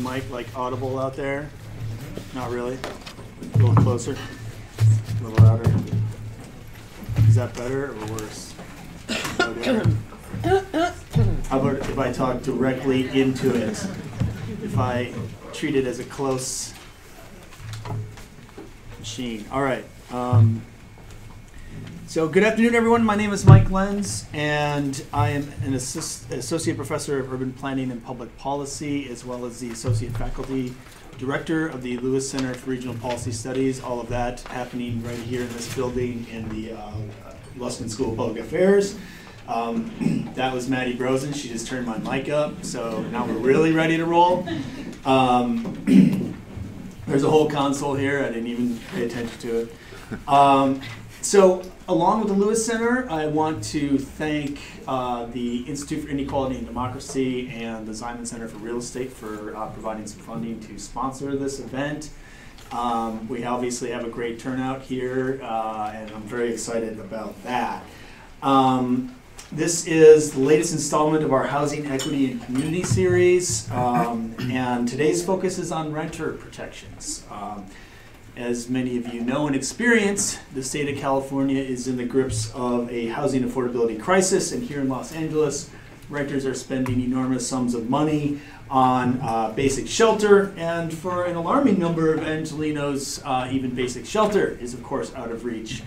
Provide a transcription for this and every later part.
mic like audible out there? Not really. A little closer. A little louder. Is that better or worse? Okay. How about if I talk directly into it? If I treat it as a close machine. All right. So good afternoon, everyone. My name is Mike Lenz, and I am an associate professor of urban planning and public policy, as well as the associate faculty director of the Lewis Center for Regional Policy Studies. All of that happening right here in this building in the Luskin School of Public Affairs. That was Maddie Brosen. She just turned my mic up, so now we're really ready to roll. There's a whole console here. I didn't even pay attention to it. So along with the Lewis Center, I want to thank the Institute for Inequality and Democracy and the Ziman Center for Real Estate for providing some funding to sponsor this event. We obviously have a great turnout here, and I'm very excited about that. This is the latest installment of our Housing Equity and Community series, and today's focus is on renter protections. As many of you know and experience, the state of California is in the grips of a housing affordability crisis, and here in Los Angeles, renters are spending enormous sums of money on basic shelter, and for an alarming number of Angelenos, even basic shelter is of course out of reach.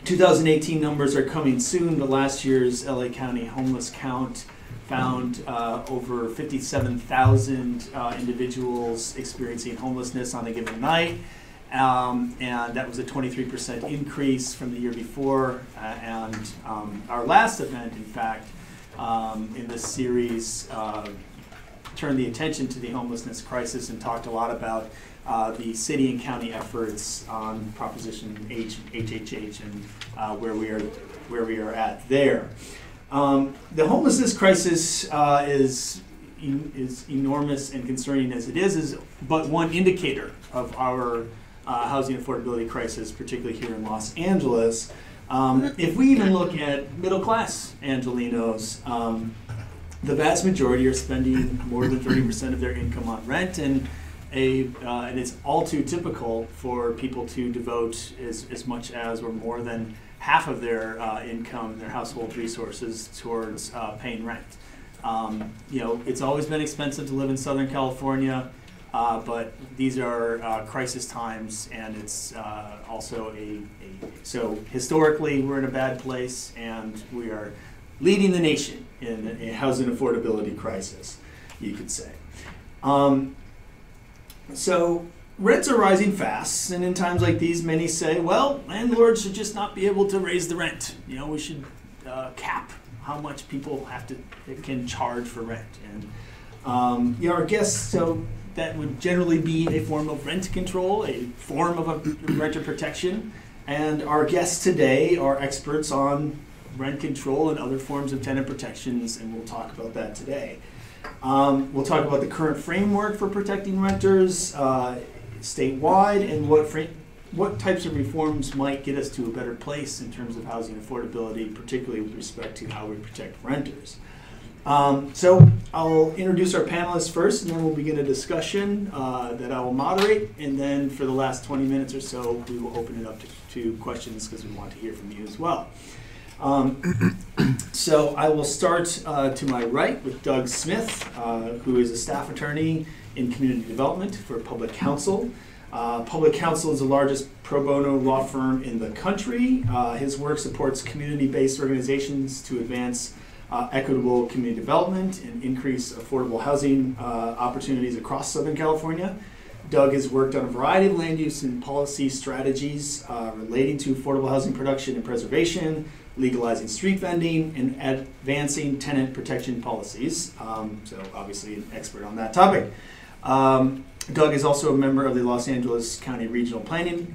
2018 numbers are coming soon, but last year's LA County homeless count found over 57,000 individuals experiencing homelessness on a given night, and that was a 23% increase from the year before. And our last event, in fact, in this series, turned the attention to the homelessness crisis and talked a lot about the city and county efforts on Proposition HHH and where we are at there. The homelessness crisis is enormous and concerning as it is but one indicator of our housing affordability crisis, particularly here in Los Angeles. If we even look at middle-class Angelenos, the vast majority are spending more than 30% of their income on rent, and it's all too typical for people to devote as much as or more than half of their income, their household resources, towards paying rent. It's always been expensive to live in Southern California, but these are crisis times, and it's also so historically we're in a bad place, and we are leading the nation in a housing affordability crisis, you could say. So rents are rising fast, and in times like these, many say, well, landlords should just not be able to raise the rent. We should cap how much people can charge for rent. And our guests, so that would generally be a form of rent control, a form of a renter protection. And our guests today are experts on rent control and other forms of tenant protections, and we'll talk about that today. We'll talk about the current framework for protecting renters statewide, and what types of reforms might get us to a better place in terms of housing affordability, particularly with respect to how we protect renters. So I'll introduce our panelists first, and then we'll begin a discussion that I will moderate, and then for the last 20 minutes or so, we will open it up to questions because we want to hear from you as well. So I will start to my right with Doug Smith, who is a staff attorney in community development for Public Counsel. Public Counsel is the largest pro bono law firm in the country. His work supports community-based organizations to advance equitable community development and increase affordable housing opportunities across Southern California. Doug has worked on a variety of land use and policy strategies relating to affordable housing production and preservation, legalizing street vending, and advancing tenant protection policies. So obviously an expert on that topic. Doug is also a member of the Los Angeles County Regional Planning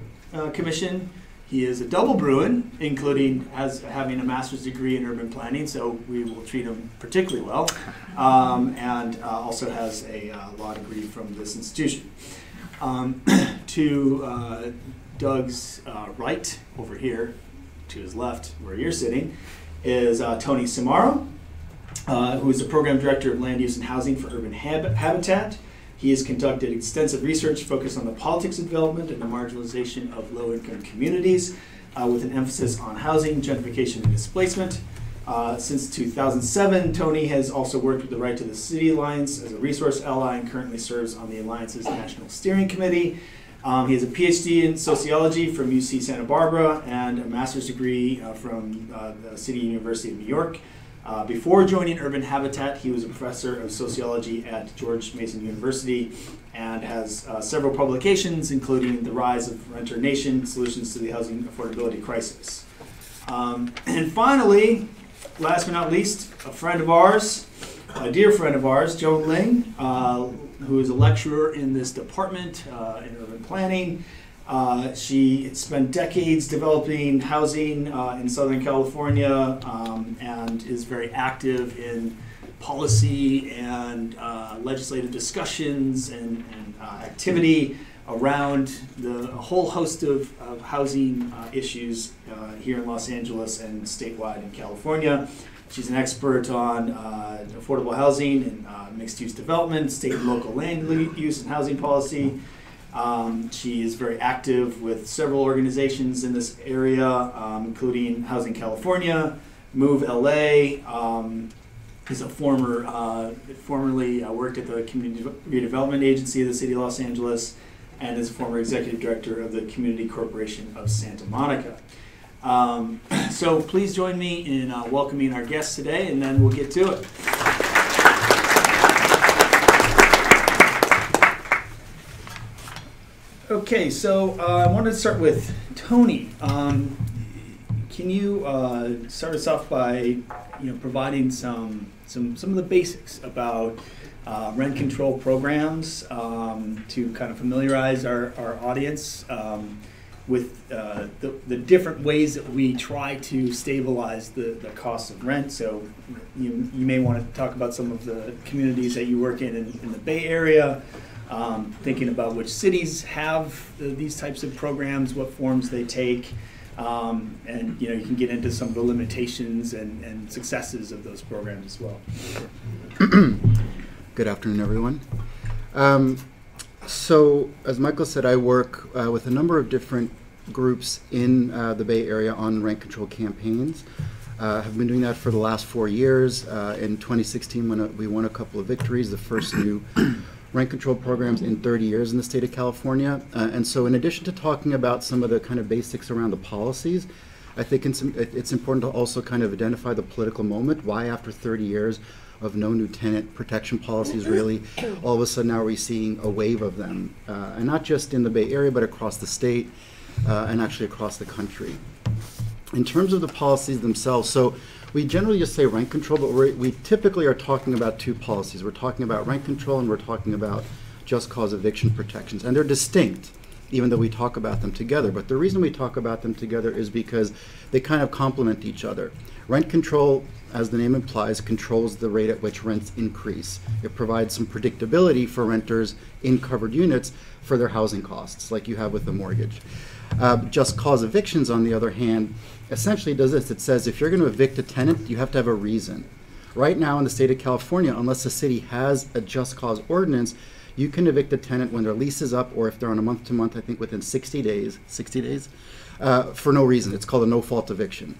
Commission. He is a double Bruin, including having a master's degree in urban planning, so we will treat him particularly well, and also has a law degree from this institution. To Doug's right, over here, to his left, where you're sitting, is Tony Samara. who is the Program Director of Land Use and Housing for Urban Habitat. He has conducted extensive research focused on the politics of development and the marginalization of low-income communities, with an emphasis on housing, gentrification, and displacement. Since 2007, Tony has also worked with the Right to the City Alliance as a resource ally and currently serves on the Alliance's National Steering Committee. He has a PhD in sociology from UC Santa Barbara and a master's degree from the City University of New York. Before joining Urban Habitat, he was a professor of sociology at George Mason University and has several publications, including The Rise of Renter Nation, Solutions to the Housing Affordability Crisis. And finally, last but not least, a friend of ours, a dear friend of ours, Joan Ling, who is a lecturer in this department in urban planning. She spent decades developing housing in Southern California and is very active in policy and legislative discussions and activity around a whole host of housing issues here in Los Angeles and statewide in California. She's an expert on affordable housing and mixed-use development, state and local land use and housing policy. She is very active with several organizations in this area, including Housing California, Move LA. Is a formerly worked at the Community Redevelopment Agency of the City of Los Angeles, and is a former executive director of the Community Corporation of Santa Monica. So please join me in welcoming our guests today, and then we'll get to it. Okay, so I wanted to start with Tony. Can you start us off by providing some of the basics about rent control programs to kind of familiarize our audience with the different ways that we try to stabilize the cost of rent. So you may want to talk about some of the communities that you work in the Bay Area, thinking about which cities have these types of programs, what forms they take, and you can get into some of the limitations and successes of those programs as well. Good afternoon, everyone. So, as Michael said, I work with a number of different groups in the Bay Area on rent control campaigns. Have been doing that for the last 4 years. In 2016, we won a couple of victories, the first new rent control programs in 30 years in the state of California. And so in addition to talking about some of the kind of basics around the policies, I think it's important to also kind of identify the political moment. Why after 30 years of no new tenant protection policies, really, all of a sudden now we're seeing a wave of them. And not just in the Bay Area, but across the state and actually across the country. In terms of the policies themselves, so we generally just say rent control, but we typically are talking about two policies. We're talking about rent control and we're talking about just cause eviction protections. And they're distinct, even though we talk about them together. But the reason we talk about them together is because they kind of complement each other. Rent control, as the name implies, controls the rate at which rents increase. It provides some predictability for renters in covered units for their housing costs, like you have with a mortgage. Just cause evictions, on the other hand, essentially does this. It says if you're going to evict a tenant, you have to have a reason. Right now in the state of California, unless the city has a just cause ordinance, you can evict a tenant when their lease is up or if they're on a month-to-month, I think within 60 days, for no reason. It's called a no-fault eviction.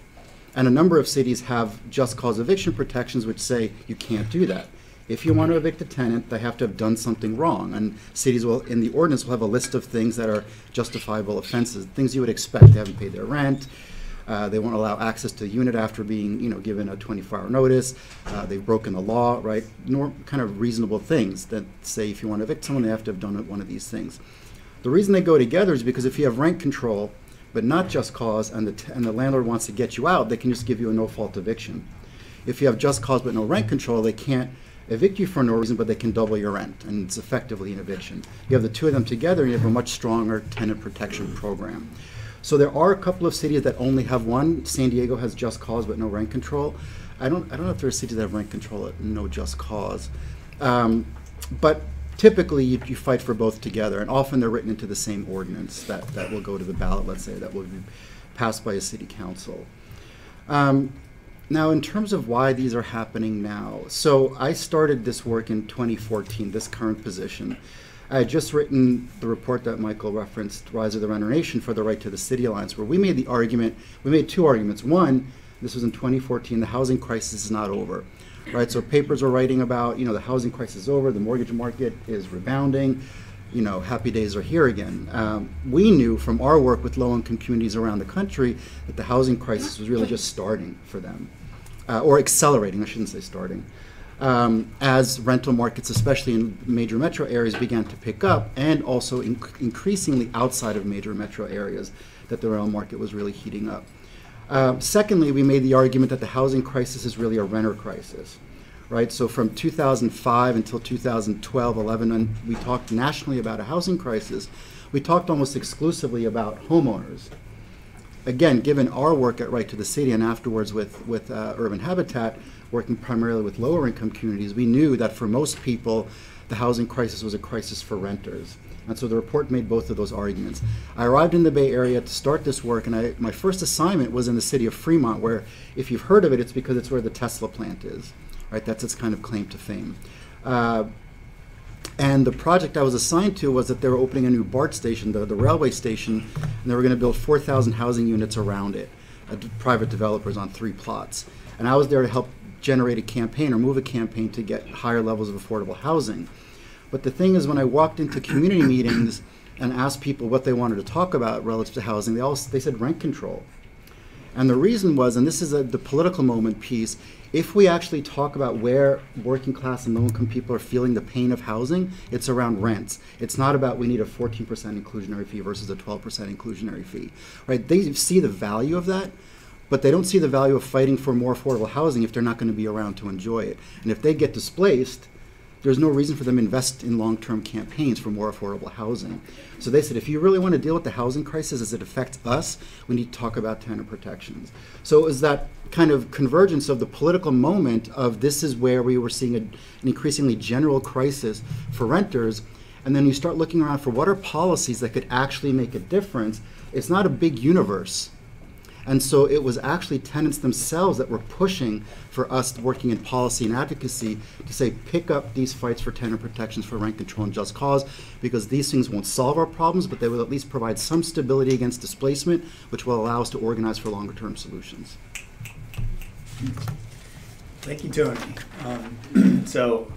And a number of cities have just cause eviction protections which say you can't do that. If you want to evict a tenant, they have to have done something wrong. And cities will, in the ordinance, will have a list of things that are justifiable offenses, things you would expect. They haven't paid their rent. They won't allow access to the unit after being, given a 24-hour notice. They've broken the law, right? Kind of reasonable things that say if you want to evict someone, they have to have done one of these things. The reason they go together is because if you have rent control, but not just cause, and the landlord wants to get you out, they can just give you a no-fault eviction. If you have just cause but no rent control, they can't evict you for no reason, but they can double your rent, and it's effectively an eviction. You have the two of them together, and you have a much stronger tenant protection program. So there are a couple of cities that only have one. San Diego has just cause but no rent control. I don't know if there are cities that have rent control at no just cause. But typically you fight for both together, and often they're written into the same ordinance that will go to the ballot, let's say, that will be passed by a city council. Now, in terms of why these are happening now, so I started this work in 2014, this current position. I had just written the report that Michael referenced, Rise of the Renter Nation, for the Right to the City Alliance, where we made the argument, we made two arguments. One, this was in 2014, the housing crisis is not over, right? So papers were writing about, the housing crisis is over, the mortgage market is rebounding, happy days are here again. We knew from our work with low-income communities around the country that the housing crisis was really just starting for them, or accelerating, I shouldn't say starting, as rental markets, especially in major metro areas, began to pick up, and also increasingly outside of major metro areas, that the rental market was really heating up. Secondly, we made the argument that the housing crisis is really a renter crisis. Right, so from 2005 until 2012, 11, when we talked nationally about a housing crisis, we talked almost exclusively about homeowners. Again, given our work at Right to the City and afterwards with Urban Habitat, working primarily with lower income communities, we knew that for most people, the housing crisis was a crisis for renters. And so the report made both of those arguments. I arrived in the Bay Area to start this work, and my first assignment was in the city of Fremont, where, if you've heard of it, it's because it's where the Tesla plant is. Right, that's its kind of claim to fame. And the project I was assigned to was that they were opening a new BART station, the railway station, and they were going to build 4,000 housing units around it, private developers on 3 plots. And I was there to help generate a campaign or move a campaign to get higher levels of affordable housing. But the thing is, when I walked into community meetings and asked people what they wanted to talk about relative to housing, they said rent control. And the reason was, and this is the political moment piece, if we actually talk about where working class and low-income people are feeling the pain of housing, it's around rents. It's not about we need a 14% inclusionary fee versus a 12% inclusionary fee. Right? They see the value of that, but they don't see the value of fighting for more affordable housing if they're not going to be around to enjoy it. And if they get displaced, there's no reason for them to invest in long-term campaigns for more affordable housing. So they said, if you really want to deal with the housing crisis as it affects us, we need to talk about tenant protections. So it was that kind of convergence of the political moment of this is where we were seeing an increasingly general crisis for renters, and then you start looking around for what are policies that could actually make a difference. It's not a big universe. And so it was actually tenants themselves that were pushing for us working in policy and advocacy to say, pick up these fights for tenant protections, for rent control and just cause, because these things won't solve our problems, but they will at least provide some stability against displacement, which will allow us to organize for longer term solutions. Thank you, Tony. So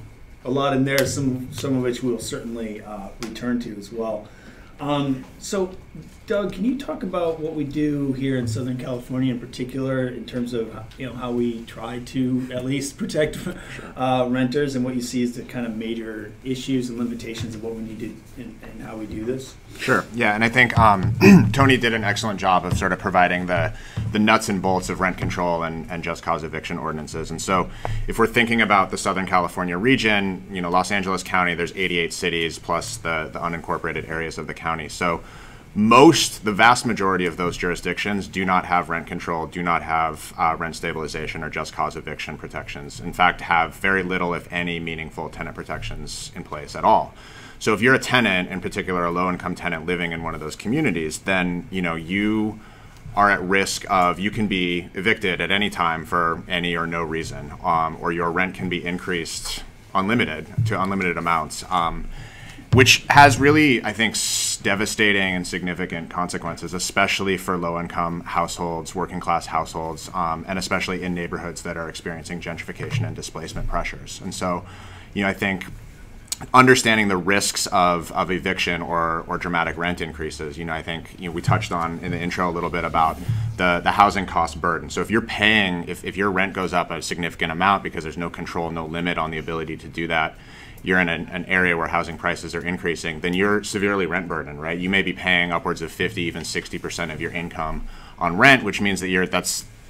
a lot in there, some of which we'll certainly return to as well. So, Doug, can you talk about what we do here in Southern California in particular in terms of how we try to at least protect renters, and what you see as the kind of major issues and limitations of what we need to and how we do this? Sure. Yeah, and I think Tony did an excellent job of sort of providing the nuts and bolts of rent control and just cause eviction ordinances. And so if we're thinking about the Southern California region, Los Angeles County, there's 88 cities plus the unincorporated areas of the county. So the vast majority of those jurisdictions do not have rent control, do not have rent stabilization or just cause eviction protections. In fact, have very little, if any, meaningful tenant protections in place at all. So if you're a tenant, in particular a low-income tenant living in one of those communities, then you are at risk of, you can be evicted at any time for any or no reason, or your rent can be increased to unlimited amounts, which has really, I think, devastating and significant consequences, especially for low-income households, working-class households, and especially in neighborhoods that are experiencing gentrification and displacement pressures. And so, I think understanding the risks of eviction or dramatic rent increases, I think we touched on in the intro a little bit about the housing cost burden. So if you're paying, if your rent goes up a significant amount because there's no control, no limit on the ability to do that, you're in an area where housing prices are increasing, then you're severely rent burdened, right? You may be paying upwards of 50, even 60% of your income on rent, which means that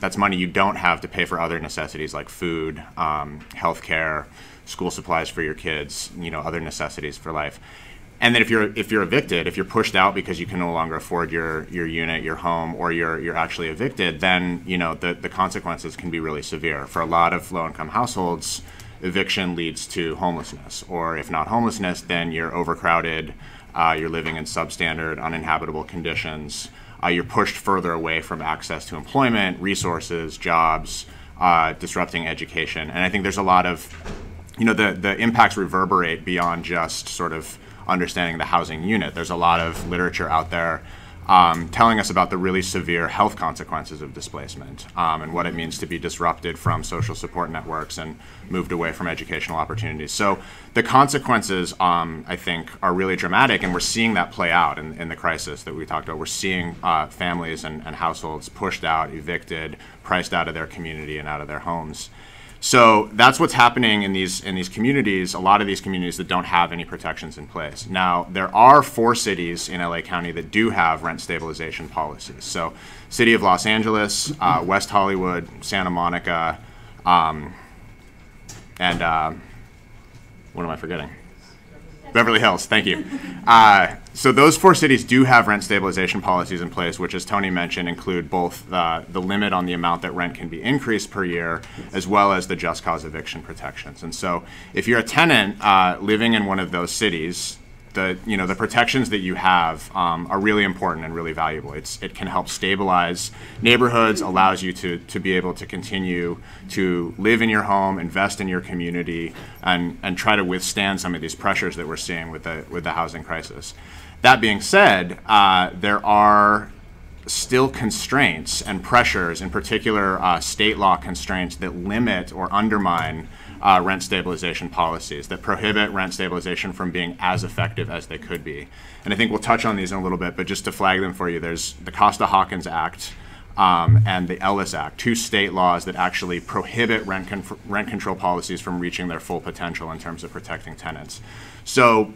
that's money you don't have to pay for other necessities like food, healthcare, school supplies for your kids, other necessities for life. And then if you're evicted, if you're pushed out because you can no longer afford your unit, your home, or you're actually evicted, then the consequences can be really severe. For a lot of low-income households, eviction leads to homelessness, or if not homelessness, then you're overcrowded, you're living in substandard, uninhabitable conditions, you're pushed further away from access to employment, resources, jobs, disrupting education. And I think there's a lot of, the impacts reverberate beyond just sort of understanding the housing unit. There's a lot of literature out there telling us about the really severe health consequences of displacement and what it means to be disrupted from social support networks and moved away from educational opportunities. So the consequences, I think, are really dramatic, and we're seeing that play out in the crisis that we talked about. We're seeing families and households pushed out, evicted, priced out of their community and out of their homes. So that's what's happening in these communities, a lot of these communities that don't have any protections in place. Now, there are 4 cities in LA County that do have rent stabilization policies. So City of Los Angeles, West Hollywood, Santa Monica, and what am I forgetting? Beverly Hills, thank you. So those 4 cities do have rent stabilization policies in place, which, as Tony mentioned, include both the limit on the amount that rent can be increased per year, as well as the just cause eviction protections. And so if you're a tenant living in one of those cities, the protections that you have are really important and really valuable. It can help stabilize neighborhoods, allows you to be able to continue to live in your home, invest in your community, and try to withstand some of these pressures that we're seeing with the housing crisis. That being said, there are still constraints and pressures, in particular state law constraints that limit or undermine rent stabilization policies, that prohibit rent stabilization from being as effective as they could be. And I think we'll touch on these in a little bit, but just to flag them for you, there's the Costa-Hawkins Act and the Ellis Act, 2 state laws that actually prohibit rent control policies from reaching their full potential in terms of protecting tenants. So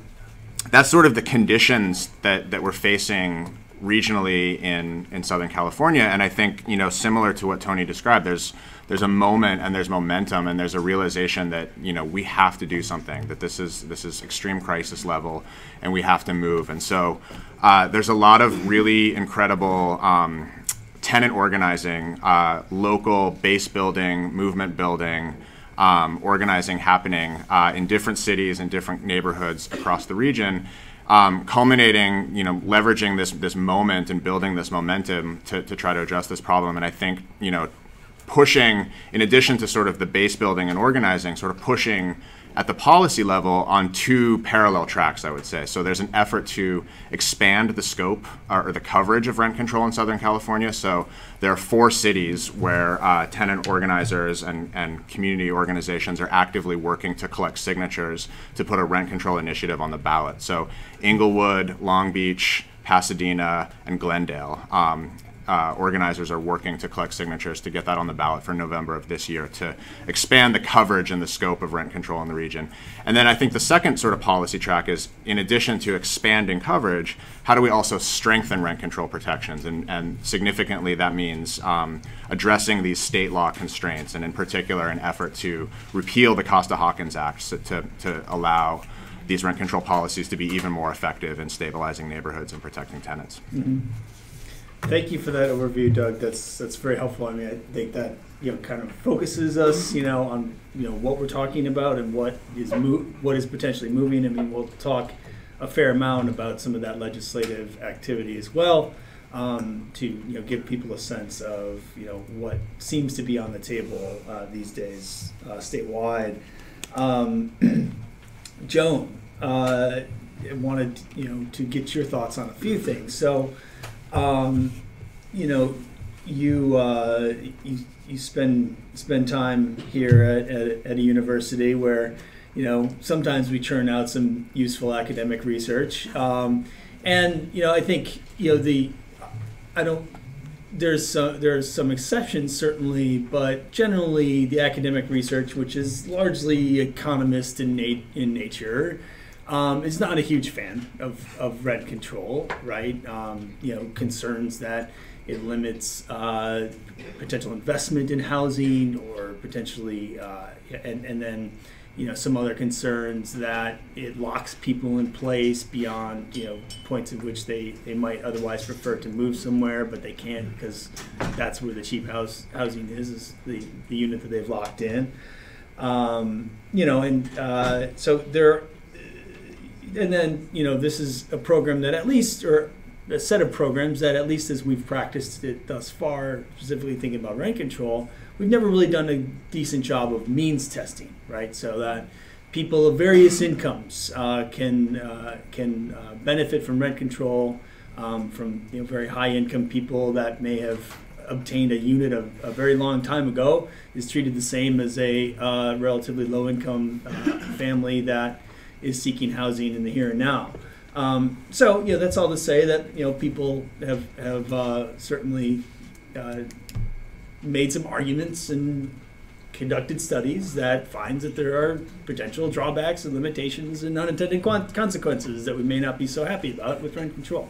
that's sort of the conditions that we're facing regionally in Southern California. And I think, similar to what Tony described, there's a moment and there's momentum and there's a realization that, we have to do something, that this is extreme crisis level and we have to move. And so there's a lot of really incredible tenant organizing, local base building, movement building, organizing happening in different cities and different neighborhoods across the region. Culminating, leveraging this moment and building this momentum to try to address this problem. And I think, pushing, in addition to sort of the base building and organizing, sort of pushing at the policy level on 2 parallel tracks, I would say. So there's an effort to expand the scope or the coverage of rent control in Southern California. So there are 4 cities where tenant organizers and community organizations are actively working to collect signatures to put a rent control initiative on the ballot. So Inglewood, Long Beach, Pasadena, and Glendale. Organizers are working to collect signatures to get that on the ballot for November of this year to expand the coverage and the scope of rent control in the region. And then I think the second sort of policy track is, in addition to expanding coverage, how do we also strengthen rent control protections? And significantly that means addressing these state law constraints, and in particular an effort to repeal the Costa-Hawkins Act to allow these rent control policies to be even more effective in stabilizing neighborhoods and protecting tenants. Mm-hmm. Thank you for that overview, Doug. That's very helpful. I mean, I think that kind of focuses us, on what we're talking about and what is potentially moving. I mean, we'll talk a fair amount about some of that legislative activity as well, to give people a sense of what seems to be on the table these days statewide. Joan, I wanted to get your thoughts on a few things. So. You spend time here at a university where sometimes we churn out some useful academic research, and I think there's some exceptions certainly, but generally the academic research, which is largely economist in nature, is not a huge fan of rent control, right? Concerns that it limits potential investment in housing, or potentially, and then some other concerns that it locks people in place beyond points at which they might otherwise prefer to move somewhere, but they can't because that's where the cheap housing is the unit that they've locked in. So there. And then, this is a program that at least, or a set of programs that at least as we've practiced it thus far, specifically thinking about rent control, we've never really done a decent job of means testing, right? So that people of various incomes can benefit from rent control, from very high income people that may have obtained a unit a very long time ago is treated the same as a relatively low income family that is seeking housing in the here and now. So that's all to say that people have certainly made some arguments and conducted studies that finds that there are potential drawbacks and limitations and unintended consequences that we may not be so happy about with rent control.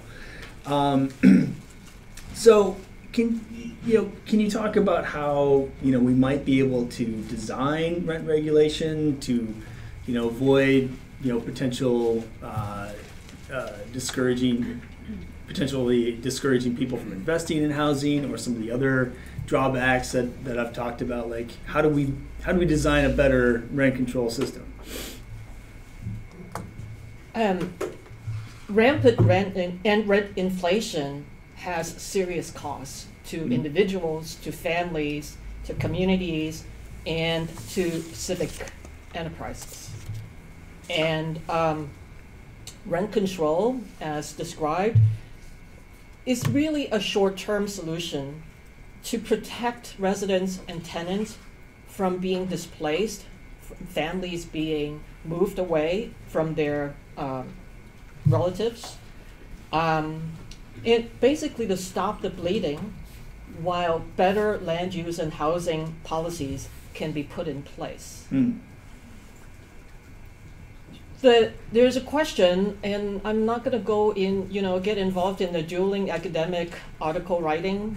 So can you talk about how we might be able to design rent regulation to avoid potentially discouraging people from investing in housing, or some of the other drawbacks that I've talked about? Like, how do we design a better rent control system? Rampant rent and rent inflation has serious costs to individuals, to families, to communities, and to civic enterprises. And rent control, as described, is really a short-term solution to protect residents and tenants from being displaced, from families being moved away from their relatives, and basically to stop the bleeding while better land use and housing policies can be put in place. There's a question, and I'm not going to go in, get involved in the dueling academic article writing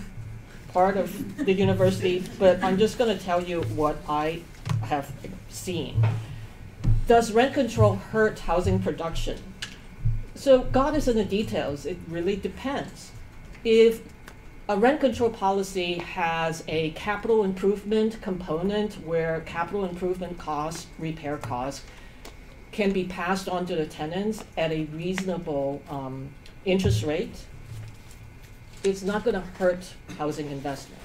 part of the university, but I'm just going to tell you what I have seen. Does rent control hurt housing production? So God is in the details. It really depends. If a rent control policy has a capital improvement component where capital improvement costs, repair costs, can be passed on to the tenants at a reasonable interest rate, it's not going to hurt housing investment.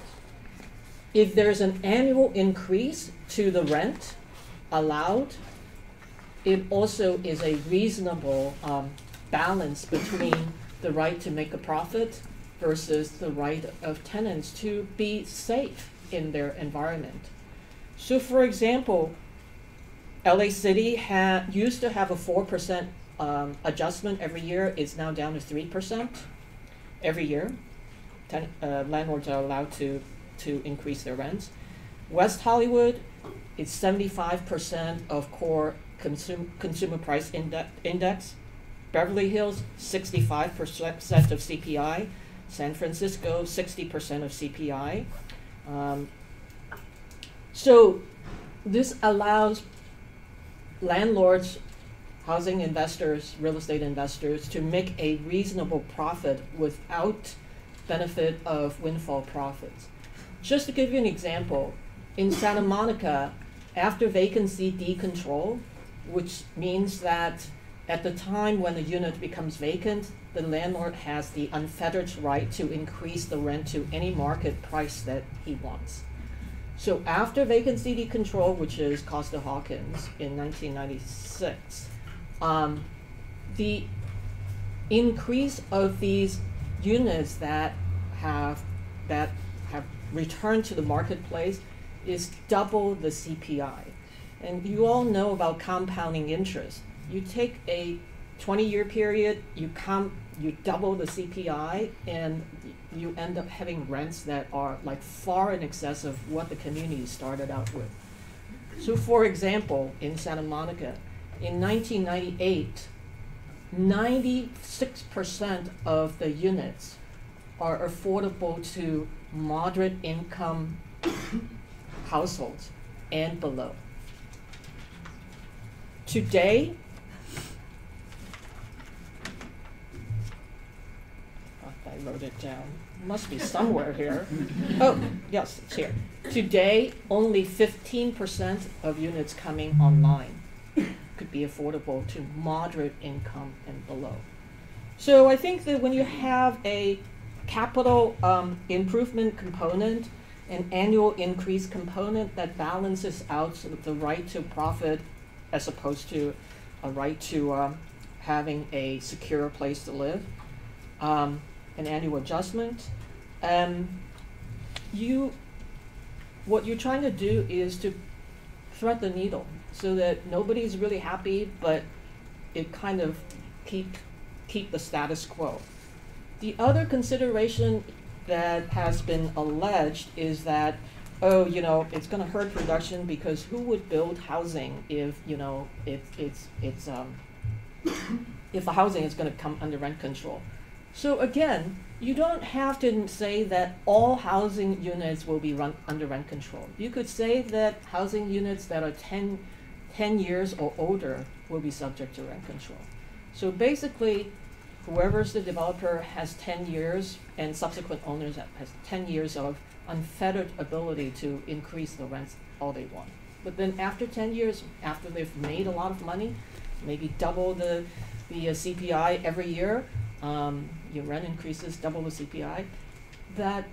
If there's an annual increase to the rent allowed, it also is a reasonable balance between the right to make a profit versus the right of tenants to be safe in their environment. So for example, LA City used to have a 4% adjustment every year. It's now down to 3% every year. Landlords are allowed to increase their rents. West Hollywood is 75% of core consumer price index. Beverly Hills, 65% of CPI. San Francisco, 60% of CPI. So this allows landlords, housing investors, real estate investors to make a reasonable profit without benefit of windfall profits. Just to give you an example, in Santa Monica, after vacancy decontrol, which means that at the time when the unit becomes vacant, the landlord has the unfettered right to increase the rent to any market price that he wants. So after vacancy decontrol, which is Costa-Hawkins in 1996, the increase of these units that have returned to the marketplace is double the CPI. And you all know about compounding interest. You take a 20-year period, you double the CPI, and you end up having rents that are like far in excess of what the community started out with. So for example, in Santa Monica, in 1998, 96% of the units are affordable to moderate income households and below. Today, I wrote it down. Must be somewhere here. Oh, yes, it's here. Today, only 15% of units coming online could be affordable to moderate income and below. So I think that when you have a capital improvement component an annual increase component that balances out sort of the right to profit as opposed to a right to having a secure place to live, an annual adjustment. What you're trying to do is to thread the needle so that nobody's really happy, but it kind of keep the status quo. The other consideration that has been alleged is that, oh, it's going to hurt production because who would build housing if, if the housing is going to come under rent control. So again, you don't have to say that all housing units will be run under rent control. You could say that housing units that are 10 years or older will be subject to rent control. So basically, whoever's the developer has 10 years and subsequent owners has 10 years of unfettered ability to increase the rents all they want. But then after 10 years, after they've made a lot of money, maybe double the CPI every year, your rent increases double the CPI, that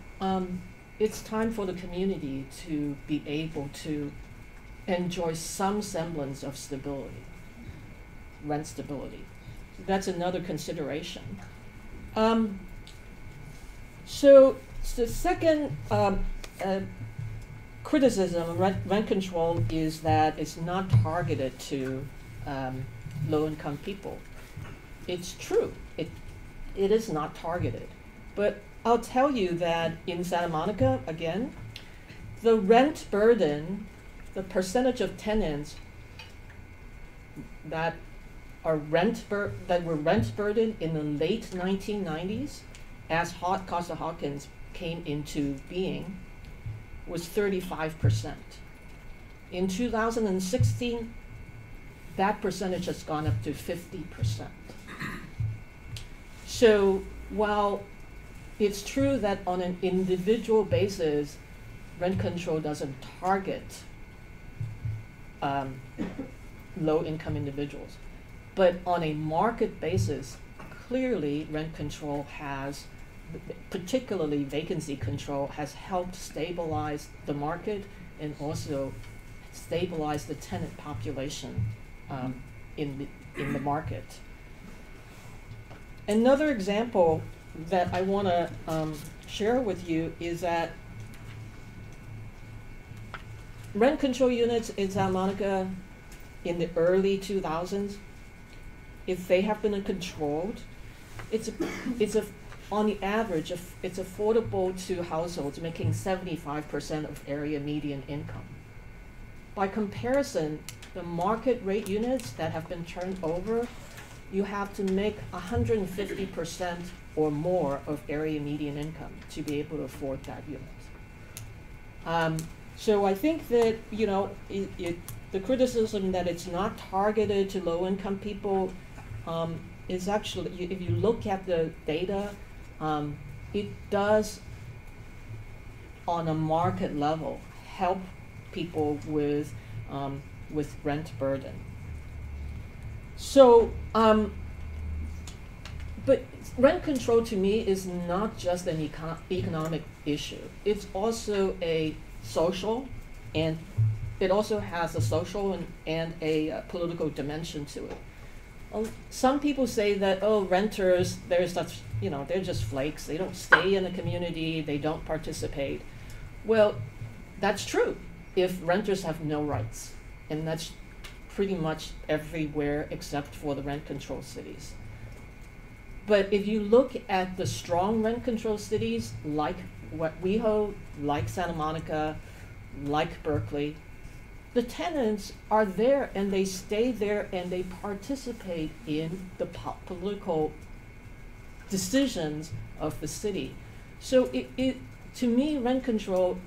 it's time for the community to be able to enjoy some semblance of stability, rent stability. That's another consideration. So the second criticism of rent control is that it's not targeted to low-income people. It's true. It is not targeted. But I'll tell you that in Santa Monica, again, the rent burden, the percentage of tenants that were rent burdened in the late 1990s, as Costa-Hawkins came into being, was 35%. In 2016, that percentage has gone up to 50%. So while it's true that on an individual basis, rent control doesn't target low-income individuals, but on a market basis, clearly rent control has, particularly vacancy control, has helped stabilize the market and also stabilize the tenant population in the market. Another example that I want to share with you is that rent control units in Santa Monica in the early 2000s, if they have been controlled, on the average, it's affordable to households making 75% of area median income. By comparison, the market rate units that have been turned over, you have to make 150% or more of area median income to be able to afford that unit. So I think that, the criticism that it's not targeted to low-income people is actually, if you look at the data, it does, on a market level, help people with rent burden. So, but rent control to me is not just an economic issue. It's also a social, and it also has a social and a political dimension to it. Some people say that, oh, renters, they're just flakes. They don't stay in the community. They don't participate. Well, that's true if renters have no rights. And that's pretty much everywhere except for the rent control cities. But if you look at the strong rent control cities like WeHo, like Santa Monica, like Berkeley, the tenants are there and they stay there and they participate in the political decisions of the city. So to me, rent control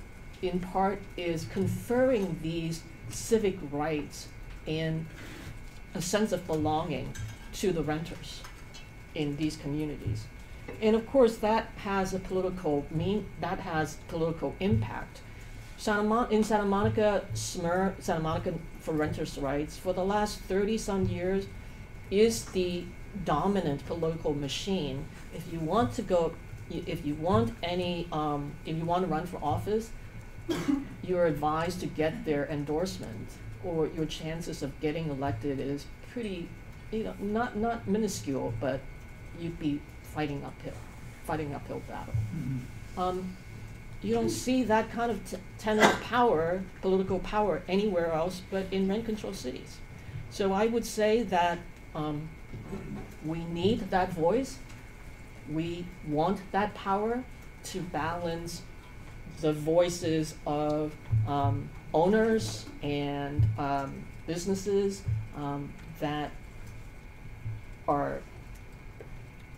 in part is conferring these civic rights and a sense of belonging to the renters in these communities. And of course that has a political impact. In Santa Monica, SMER, Santa Monica for Renters' Rights, for the last 30-some years, is the dominant political machine. If you want to run for office, you're advised to get their endorsement, or your chances of getting elected is pretty, not minuscule, but you'd be fighting uphill battle. You don't see that kind of tenant power, political power, anywhere else but in rent-controlled cities. So I would say that we need that voice. We want that power to balance the voices of owners and businesses that are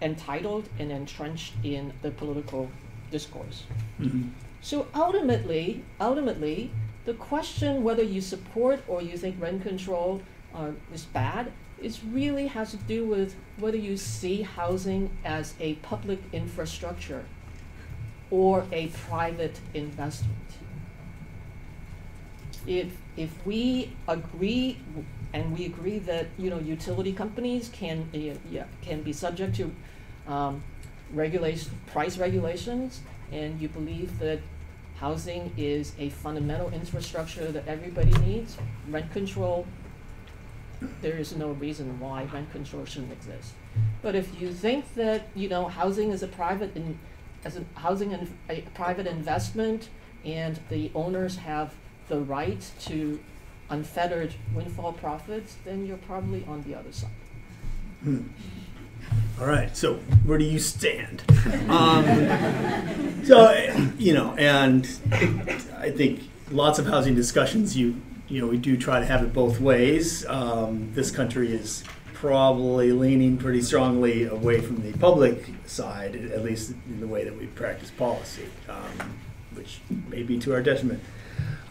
entitled and entrenched in the political discourse. So ultimately, the question whether you support or you think rent control is bad really has to do with whether you see housing as a public infrastructure or a private investment. If we agree, and we agree that utility companies can be subject to price regulations, and you believe that housing is a fundamental infrastructure that everybody needs, rent control, there is no reason why rent control shouldn't exist. But if you think that housing is a private investment, and the owners have the right to unfettered windfall profits, then you're probably on the other side. All right, so where do you stand? And I think lots of housing discussions, we do try to have it both ways. This country is probably leaning pretty strongly away from the public side, at least in the way that we practice policy, which may be to our detriment.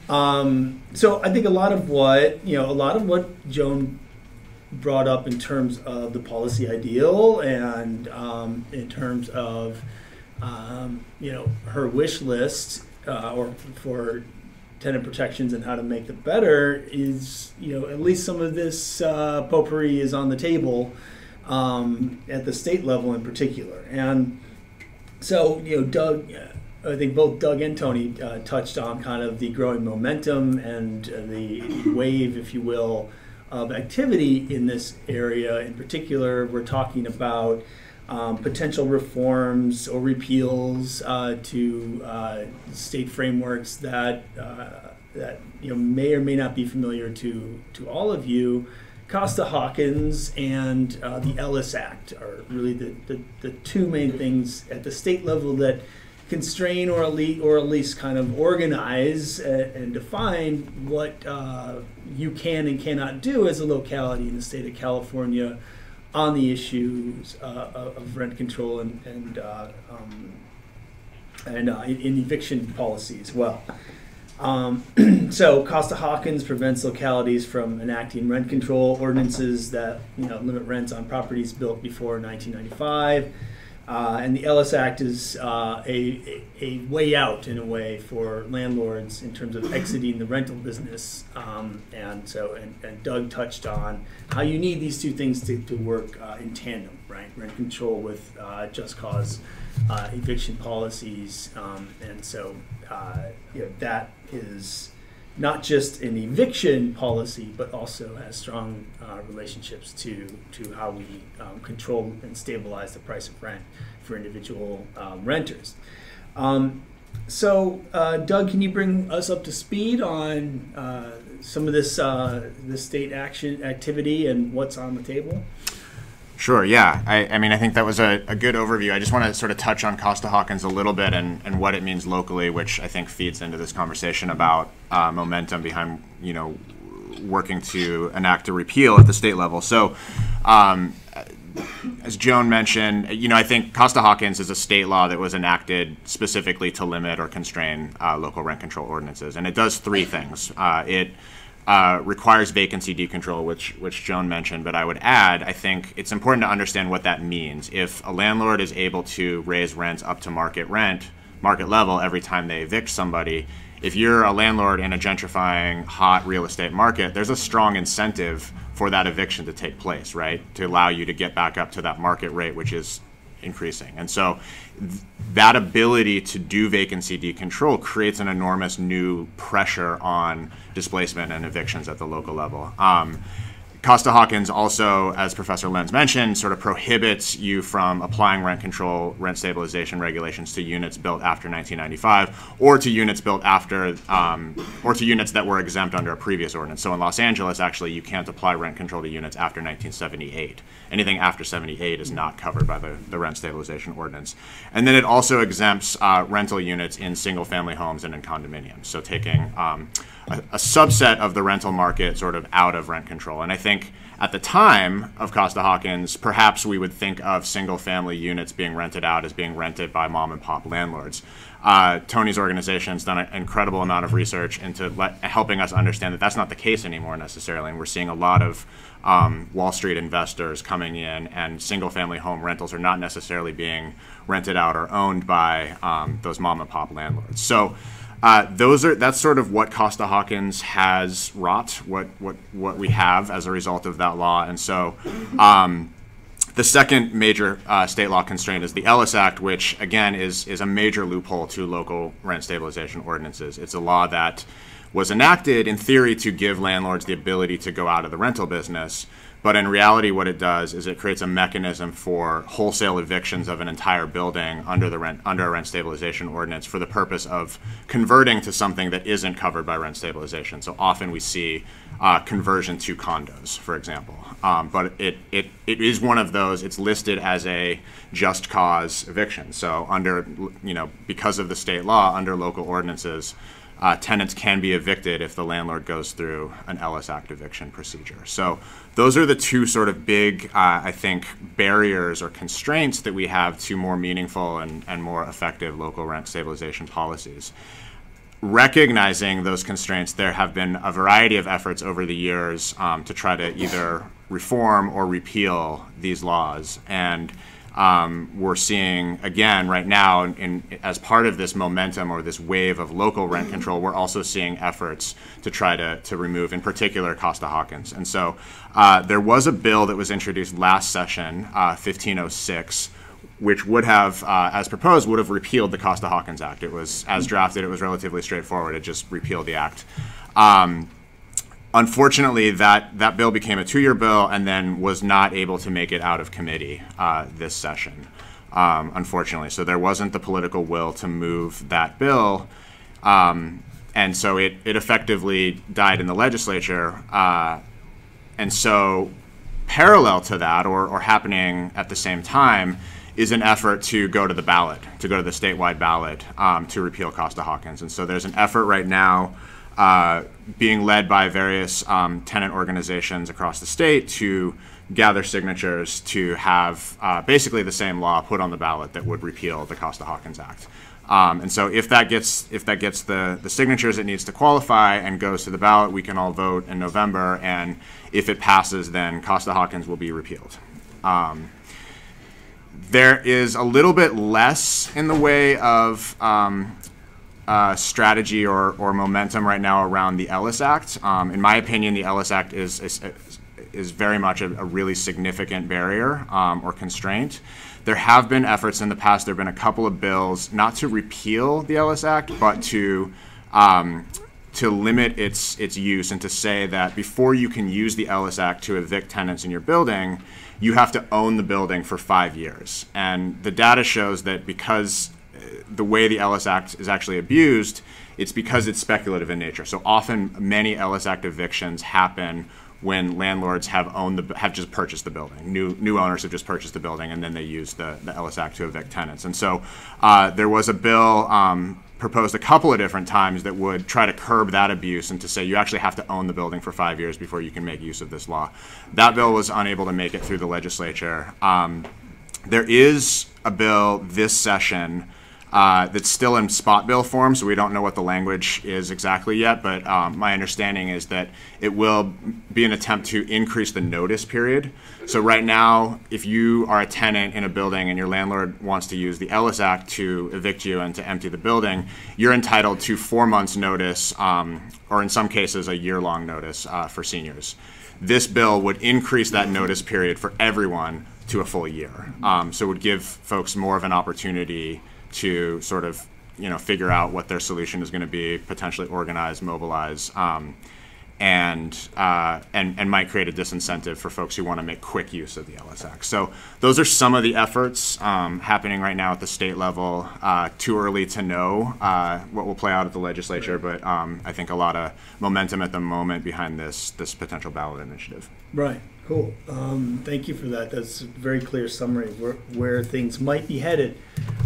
So I think a lot of what Joan brought up in terms of the policy ideal and in terms of her wish list or for tenant protections and how to make them better is at least some of this potpourri is on the table at the state level in particular. And so Doug, I think both Doug and Tony touched on kind of the growing momentum and the wave, if you will, of activity in this area. In particular, we're talking about potential reforms or repeals to state frameworks that may or may not be familiar to all of you. Costa-Hawkins and the Ellis Act are really the two main things at the state level that constrain or at least kind of organize and define what you can and cannot do as a locality in the state of California on the issues of rent control and in eviction policy as well. So Costa-Hawkins prevents localities from enacting rent control ordinances that limit rents on properties built before 1995. And the Ellis Act is a way out, in a way, for landlords in terms of exiting the rental business. And Doug touched on how you need these two things to work in tandem, right? Rent control with just cause eviction policies. That is not just an eviction policy, but also has strong relationships to how we control and stabilize the price of rent for individual renters. Doug, can you bring us up to speed on some of this state action activity and what's on the table? Sure, yeah. I think that was a good overview. I just want to sort of touch on Costa-Hawkins a little bit and what it means locally, which I think feeds into this conversation about momentum behind, working to enact a repeal at the state level. So, as Joan mentioned, I think Costa-Hawkins is a state law that was enacted specifically to limit or constrain local rent control ordinances. And it does three things. It requires vacancy decontrol, which Joan mentioned, but I would add, I think it's important to understand what that means. If a landlord is able to raise rents up to market level every time they evict somebody, if you're a landlord in a gentrifying, hot real estate market, there's a strong incentive for that eviction to take place, right? To allow you to get back up to that market rate, which is increasing. And so that ability to do vacancy decontrol creates an enormous new pressure on displacement and evictions at the local level. Costa-Hawkins also, as Professor Lenz mentioned, sort of prohibits you from applying rent control, rent stabilization regulations to units built after 1995, or to units built after, or to units that were exempt under a previous ordinance. So in Los Angeles, actually, you can't apply rent control to units after 1978. Anything after 78 is not covered by the rent stabilization ordinance. And then it also exempts rental units in single-family homes and in condominiums. So taking a subset of the rental market sort of out of rent control. And I think at the time of Costa-Hawkins, perhaps we would think of single-family units being rented out as being rented by mom-and-pop landlords. Tony's organization has done an incredible amount of research into helping us understand that that's not the case anymore necessarily, and we're seeing a lot of Wall Street investors coming in, and single-family home rentals are not necessarily being rented out or owned by those mom-and-pop landlords. So that's sort of what Costa-Hawkins has wrought, what we have as a result of that law. And so the second major state law constraint is the Ellis Act, which again is a major loophole to local rent stabilization ordinances. It's a law that was enacted in theory to give landlords the ability to go out of the rental business. But in reality, what it does is it creates a mechanism for wholesale evictions of an entire building under a rent stabilization ordinance for the purpose of converting to something that isn't covered by rent stabilization. So often we see conversion to condos, for example. But it is one of those. It's listed as a just cause eviction. So because of the state law, under local ordinances, tenants can be evicted if the landlord goes through an Ellis Act eviction procedure. So those are the two sort of big, I think, barriers or constraints that we have to more meaningful and more effective local rent stabilization policies. Recognizing those constraints, there have been a variety of efforts over the years to try to either reform or repeal these laws. And we're seeing, again, right now, as part of this momentum or this wave of local rent control, we're also seeing efforts to try to remove, in particular, Costa-Hawkins. And so there was a bill that was introduced last session, 1506, which would have, as proposed, would have repealed the Costa-Hawkins Act. It was, as drafted, it was relatively straightforward. It just repealed the act. Unfortunately, that bill became a 2-year bill and then was not able to make it out of committee this session, unfortunately. So there wasn't the political will to move that bill. And so it effectively died in the legislature. And so parallel to that, or happening at the same time, is an effort to go to the ballot, to go to the statewide ballot to repeal Costa-Hawkins. And so there's an effort right now being led by various tenant organizations across the state to gather signatures to have basically the same law put on the ballot that would repeal the Costa-Hawkins Act. And so if that gets the signatures it needs to qualify and goes to the ballot, we can all vote in November, and if it passes, then Costa-Hawkins will be repealed. There is a little bit less in the way of strategy or momentum right now around the Ellis Act. In my opinion, the Ellis Act is very much a really significant barrier or constraint. There have been efforts in the past. There have been a couple of bills, not to repeal the Ellis Act, but to limit its use and to say that before you can use the Ellis Act to evict tenants in your building, you have to own the building for 5 years. And the data shows that because the way the Ellis Act is actually abused, it's because it's speculative in nature. So often many Ellis Act evictions happen when landlords have just purchased the building. New owners have just purchased the building, and then they use the Ellis Act to evict tenants. And so there was a bill proposed a couple of different times that would try to curb that abuse and to say you actually have to own the building for 5 years before you can make use of this law. That bill was unable to make it through the legislature. There is a bill this session that's still in spot bill form, so we don't know what the language is exactly yet, but my understanding is that it will be an attempt to increase the notice period. So right now, if you are a tenant in a building and your landlord wants to use the Ellis Act to evict you and to empty the building, you're entitled to 4 months notice, or in some cases a year-long notice for seniors. This bill would increase that notice period for everyone to a full year. So it would give folks more of an opportunity to sort of, figure out what their solution is going to be, potentially organize, mobilize, and might create a disincentive for folks who want to make quick use of the Ellis Act. So those are some of the efforts happening right now at the state level. Too early to know what will play out at the legislature, but I think a lot of momentum at the moment behind this potential ballot initiative. Right. Cool. Thank you for that. That's a very clear summary of where things might be headed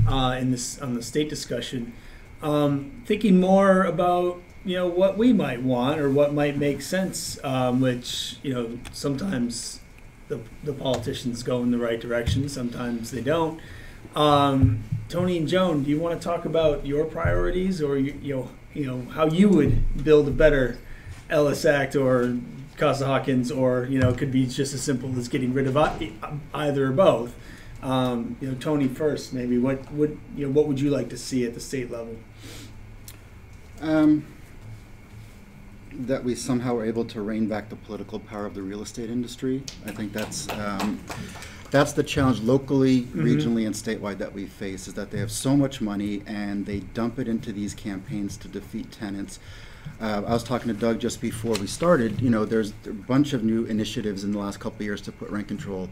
on the state discussion. Thinking more about what we might want or what might make sense, which sometimes the politicians go in the right direction, sometimes they don't. Tony and Joan, do you want to talk about your priorities, or how you would build a better Ellis Act or Costa-Hawkins, or it could be just as simple as getting rid of either or both? Tony first, maybe. What would you like to see at the state level? That we somehow are able to rein back the political power of the real estate industry. I think that's the challenge locally, regionally, and statewide that we face, is that they have so much money and they dump it into these campaigns to defeat tenants. I was talking to Doug just before we started. There's a bunch of new initiatives in the last couple of years to put rent control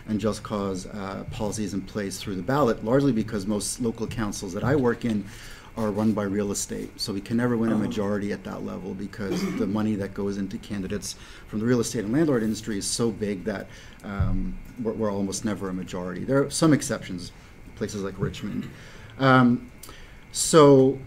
and just cause policies in place through the ballot, largely because most local councils that I work in are run by real estate. So we can never win a majority at that level because the money that goes into candidates from the real estate and landlord industry is so big that we're almost never a majority. There are some exceptions, places like Richmond. So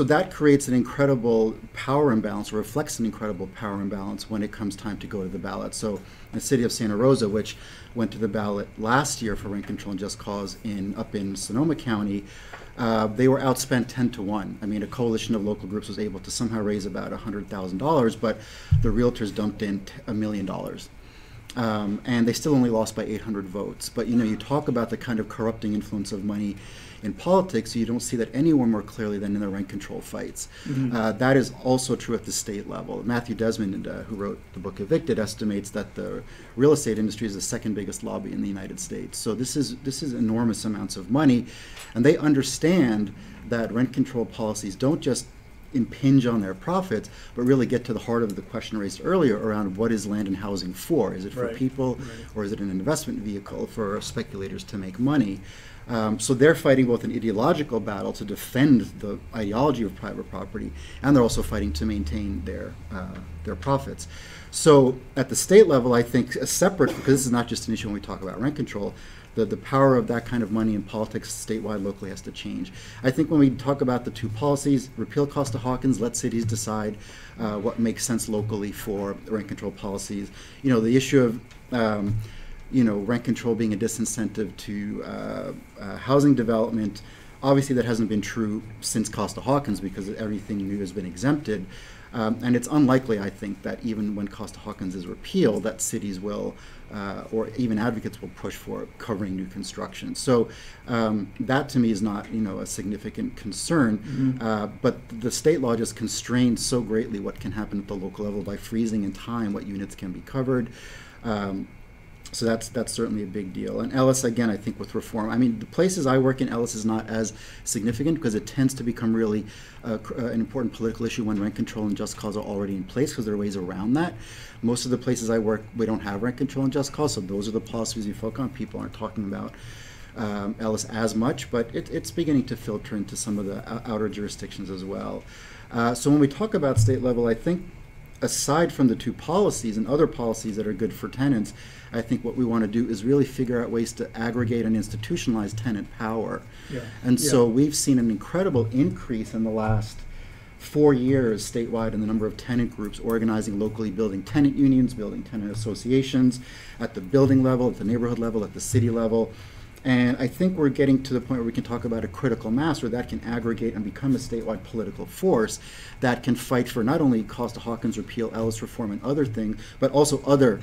that creates an incredible power imbalance, or reflects an incredible power imbalance when it comes time to go to the ballot. So the city of Santa Rosa, which went to the ballot last year for rent control and just cause up in Sonoma County, they were outspent 10-1. I mean, a coalition of local groups was able to somehow raise about $100,000, but the realtors dumped in $1 million. And they still only lost by 800 votes. But you talk about the kind of corrupting influence of money in politics, you don't see that anywhere more clearly than in the rent control fights. That is also true at the state level. Matthew Desmond, who wrote the book Evicted, estimates that the real estate industry is the second biggest lobby in the United States. So this is enormous amounts of money, and they understand that rent control policies don't just impinge on their profits, but really get to the heart of the question raised earlier around what is land and housing for? Is it for people, or is it an investment vehicle for speculators to make money? So they're fighting both an ideological battle to defend the ideology of private property, and they're also fighting to maintain their profits. So at the state level, I think separate, because this is not just an issue when we talk about rent control, the power of that kind of money in politics statewide, locally, has to change. I think when we talk about the two policies, repeal Costa-Hawkins, let cities decide what makes sense locally for rent control policies. The issue of rent control being a disincentive to housing development, obviously that hasn't been true since Costa-Hawkins because everything new has been exempted. And it's unlikely, I think, that even when Costa-Hawkins is repealed, that cities will, or even advocates will push for covering new construction. So that to me is not, a significant concern. But the state law just constrains so greatly what can happen at the local level by freezing in time what units can be covered. So that's certainly a big deal. And Ellis, again, I think with reform, I mean, the places I work in, Ellis is not as significant because it tends to become really an important political issue when rent control and just cause are already in place, because there are ways around that. Most of the places I work, we don't have rent control and just cause, so those are the policies we focus on. People aren't talking about Ellis as much, but it's beginning to filter into some of the outer jurisdictions as well. So when we talk about state level, I think aside from the two policies and other policies that are good for tenants, I think what we want to do is really figure out ways to aggregate and institutionalize tenant power. So we've seen an incredible increase in the last 4 years statewide in the number of tenant groups organizing locally, building tenant unions, building tenant associations at the building level, at the neighborhood level, at the city level. And I think we're getting to the point where we can talk about a critical mass where that can aggregate and become a statewide political force that can fight for not only Costa-Hawkins repeal, Ellis reform, and other things, but also other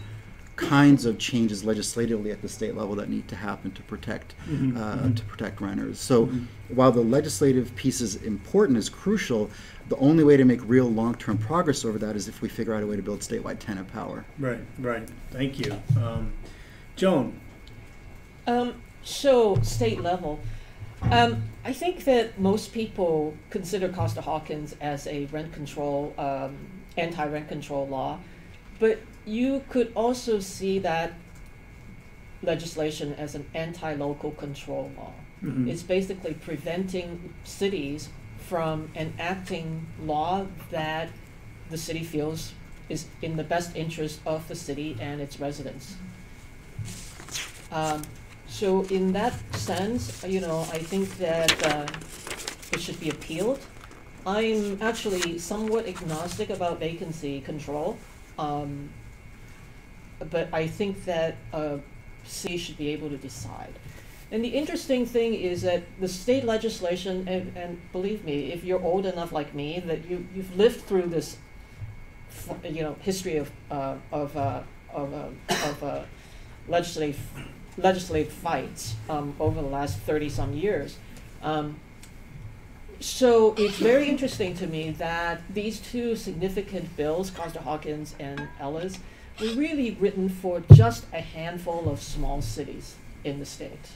kinds of changes legislatively at the state level that need to happen to protect renters. So while the legislative piece is important, is crucial, the only way to make real long-term progress over that is if we figure out a way to build statewide tenant power. Right. Thank you. Joan? So state level. I think that most people consider Costa-Hawkins as a rent control, anti-rent control law, but you could also see that legislation as an anti-local control law. Mhm. It's basically preventing cities from enacting law that the city feels is in the best interest of the city and its residents. So in that sense, I think that it should be appealed. I'm actually somewhat agnostic about vacancy control, but I think that city should be able to decide. And the interesting thing is that the state legislation, and believe me, if you're old enough like me, that you've lived through this, history of legislative fights over the last 30-some years. So it's very interesting to me that these two significant bills, Costa-Hawkins and Ellis, were really written for just a handful of small cities in the state.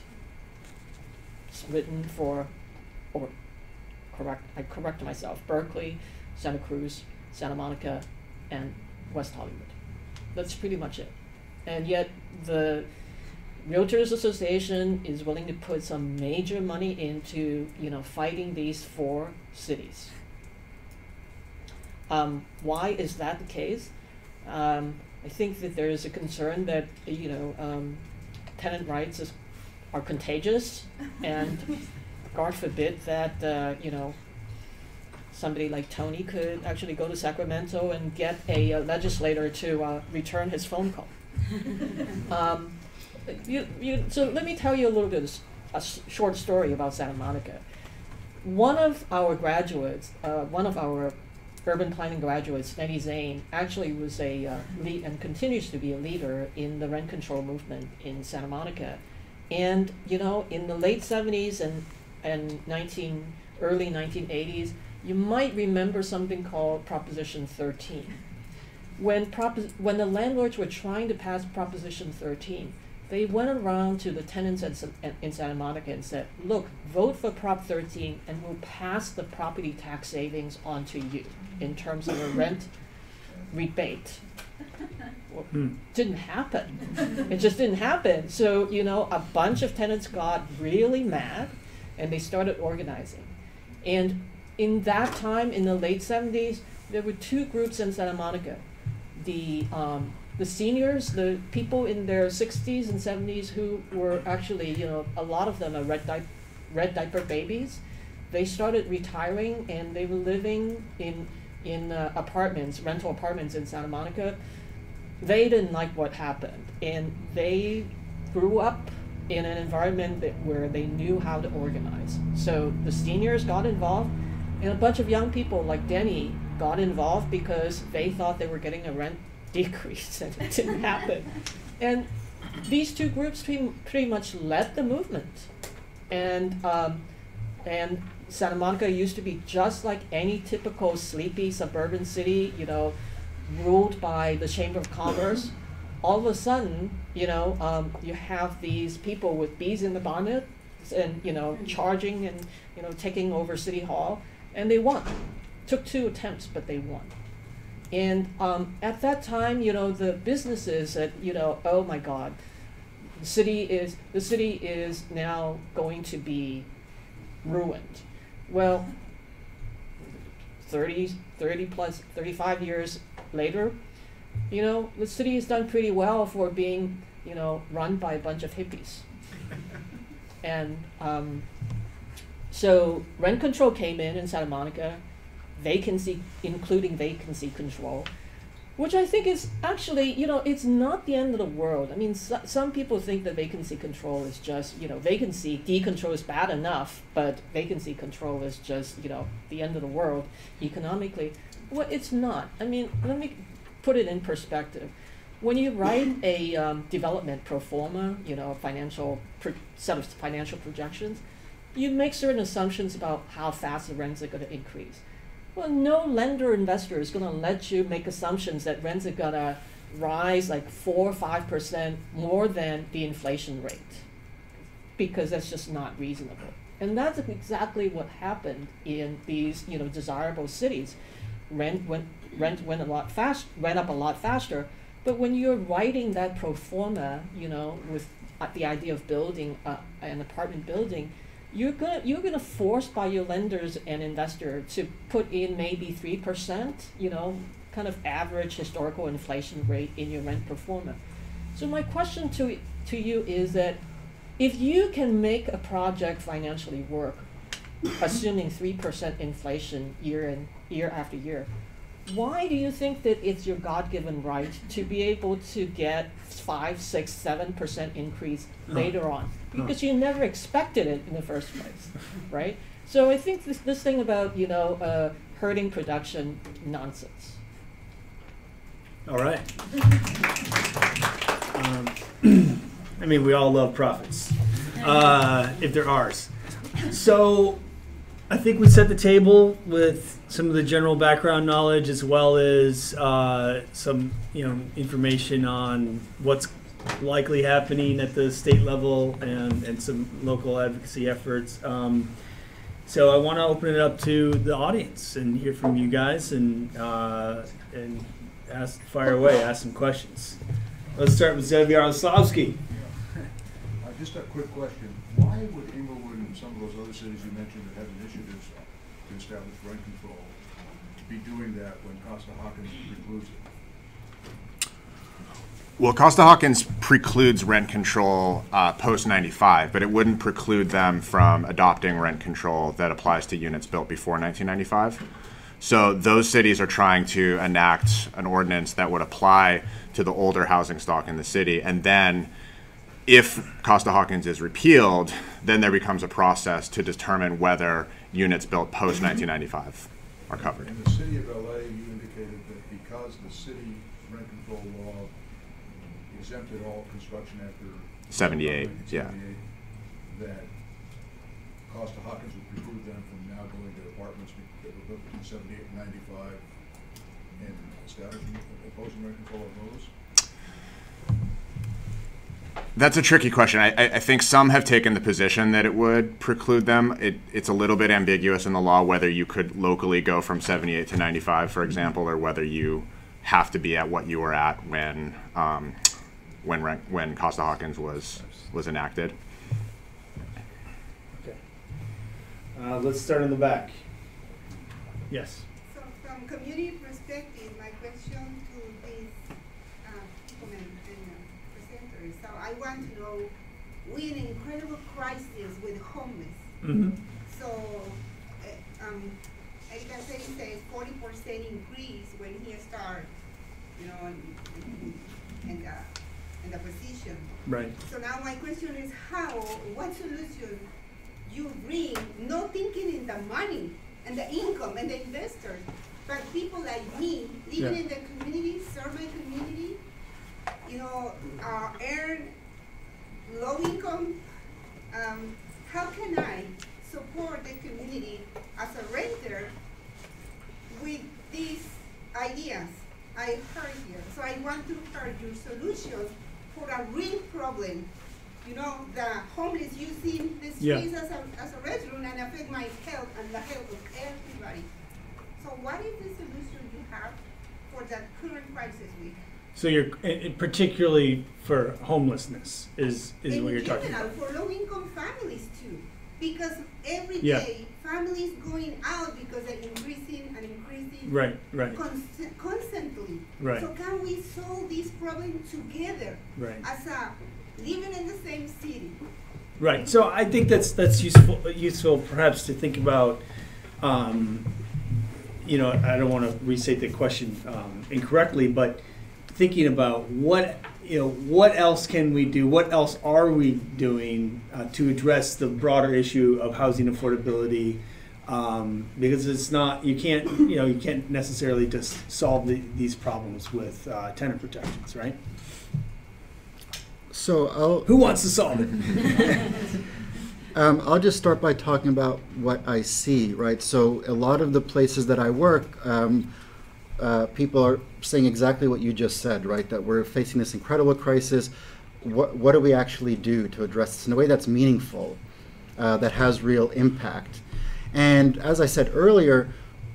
It's written for, I correct myself, Berkeley, Santa Cruz, Santa Monica, and West Hollywood. That's pretty much it. And yet the Realtors Association is willing to put some major money into, fighting these 4 cities. Why is that the case? I think that there is a concern that, tenant rights are contagious, and God forbid that, somebody like Tony could actually go to Sacramento and get a legislator to return his phone call. So let me tell you a little bit of a short story about Santa Monica. One of our graduates, one of our urban planning graduates, Nettie Zane, actually was a lead and continues to be a leader in the rent control movement in Santa Monica. And in the late 70s and early 1980s, you might remember something called Proposition 13. When the landlords were trying to pass Proposition 13, they went around to the tenants in Santa Monica and said, look, vote for Prop 13 and we'll pass the property tax savings on to you in terms of a rent rebate. Well, didn't happen. It just didn't happen. So, a bunch of tenants got really mad and they started organizing. And in that time, in the late 70s, there were 2 groups in Santa Monica. The seniors, the people in their 60s and 70s who were actually, a lot of them are red diaper babies. They started retiring and they were living in apartments, rental apartments in Santa Monica. They didn't like what happened, and they grew up in an environment where they knew how to organize. So the seniors got involved, and a bunch of young people like Denny got involved because they thought they were getting a rent decrease, and it didn't happen. And these 2 groups pretty much led the movement. And Santa Monica used to be just like any typical sleepy suburban city, ruled by the Chamber of Commerce. All of a sudden, you have these people with bees in the bonnet and, charging and, taking over City Hall, and they won. Took 2 attempts, but they won. And at that time, the businesses said, oh my God, the city is now going to be ruined. Well, 35 years later, the city has done pretty well for being, run by a bunch of hippies. And so rent control came in Santa Monica, including vacancy control, which I think is actually, it's not the end of the world. I mean, some people think that vacancy control is just, vacancy decontrol is bad enough, but vacancy control is just, the end of the world economically. Well, it's not. I mean, let me put it in perspective. When you write a development pro forma, set of financial projections, you make certain assumptions about how fast the rents are going to increase. Well, no lender investor is going to let you make assumptions that rents are going to rise like 4 or 5% more than the inflation rate. because that's just not reasonable. And that's exactly what happened in these, desirable cities. Rent went up a lot faster. But when you're writing that pro forma, with the idea of building an apartment building, you're gonna force by your lenders and investor to put in maybe 3%, kind of average historical inflation rate in your rent pro forma. So my question to you is that if you can make a project financially work, assuming 3% inflation year after year, why do you think that it's your God-given right to be able to get 5, 6, 7% increase later on? Because you never expected it in the first place, right? So I think this thing about, hurting production, nonsense. All right. We all love profits, if they're ours. So I think we set the table with some of the general background knowledge, as well as some information on what's likely happening at the state level and some local advocacy efforts. So I want to open it up to the audience and hear from you guys and fire away, ask some questions. Let's start with Zaviar-Slavsky. Just a quick question. Why would Inglewood and some of those other cities you mentioned that have initiatives to establish rent control be doing that when Costa-Hawkins precludes it? Well, Costa-Hawkins precludes rent control post-95, but it wouldn't preclude them from adopting rent control that applies to units built before 1995. So those cities are trying to enact an ordinance that would apply to the older housing stock in the city, and then if Costa-Hawkins is repealed, then there becomes a process to determine whether units built post-1995 are covered. In the city of LA, you indicated that because the city rent control law exempted all construction after 78, yeah. That Costa-Hawkins would preclude them from now going to apartments that were built between 78 and 95 and establishing, imposing rent control on those? That's a tricky question. I think some have taken the position that it would preclude them. It's a little bit ambiguous in the law whether you could locally go from 78 to 95, for example, or whether you have to be at what you were at when Costa-Hawkins was enacted. Okay. Let's start in the back. Yes. So from community perspective, my question to these people and presenters, so I want to know, we're in an incredible crisis with homeless. Mm-hmm. So Edgar says 40% increase when he started, in the position. Right. So now my question is what solution you bring, not thinking in the money and the income and the investors, but people like me, living in the community, serve my community, earn low income. How can I support the community as a renter with these ideas I heard here? So I want to hear your solutions for a real problem. The homeless using the streets as a restroom and affect my health and the health of everybody. So what is the solution you have for the current crisis we have? So you're particularly for homelessness is what you're talking about. For low-income families too, because every day families going out because they're increasing right constantly. Right. So can we solve this problem together as a living in the same city? Right. So I think that's useful perhaps to think about. I don't want to restate the question incorrectly, but thinking about what else can we do? What else are we doing to address the broader issue of housing affordability? Because it's not you can't necessarily just solve these problems with tenant protections, right? So who wants to solve it? I'll just start by talking about what I see, right? So a lot of the places that I work, people are saying exactly what you just said, right? That we're facing this incredible crisis. what do we actually do to address this in a way that's meaningful, that has real impact. And as I said earlier,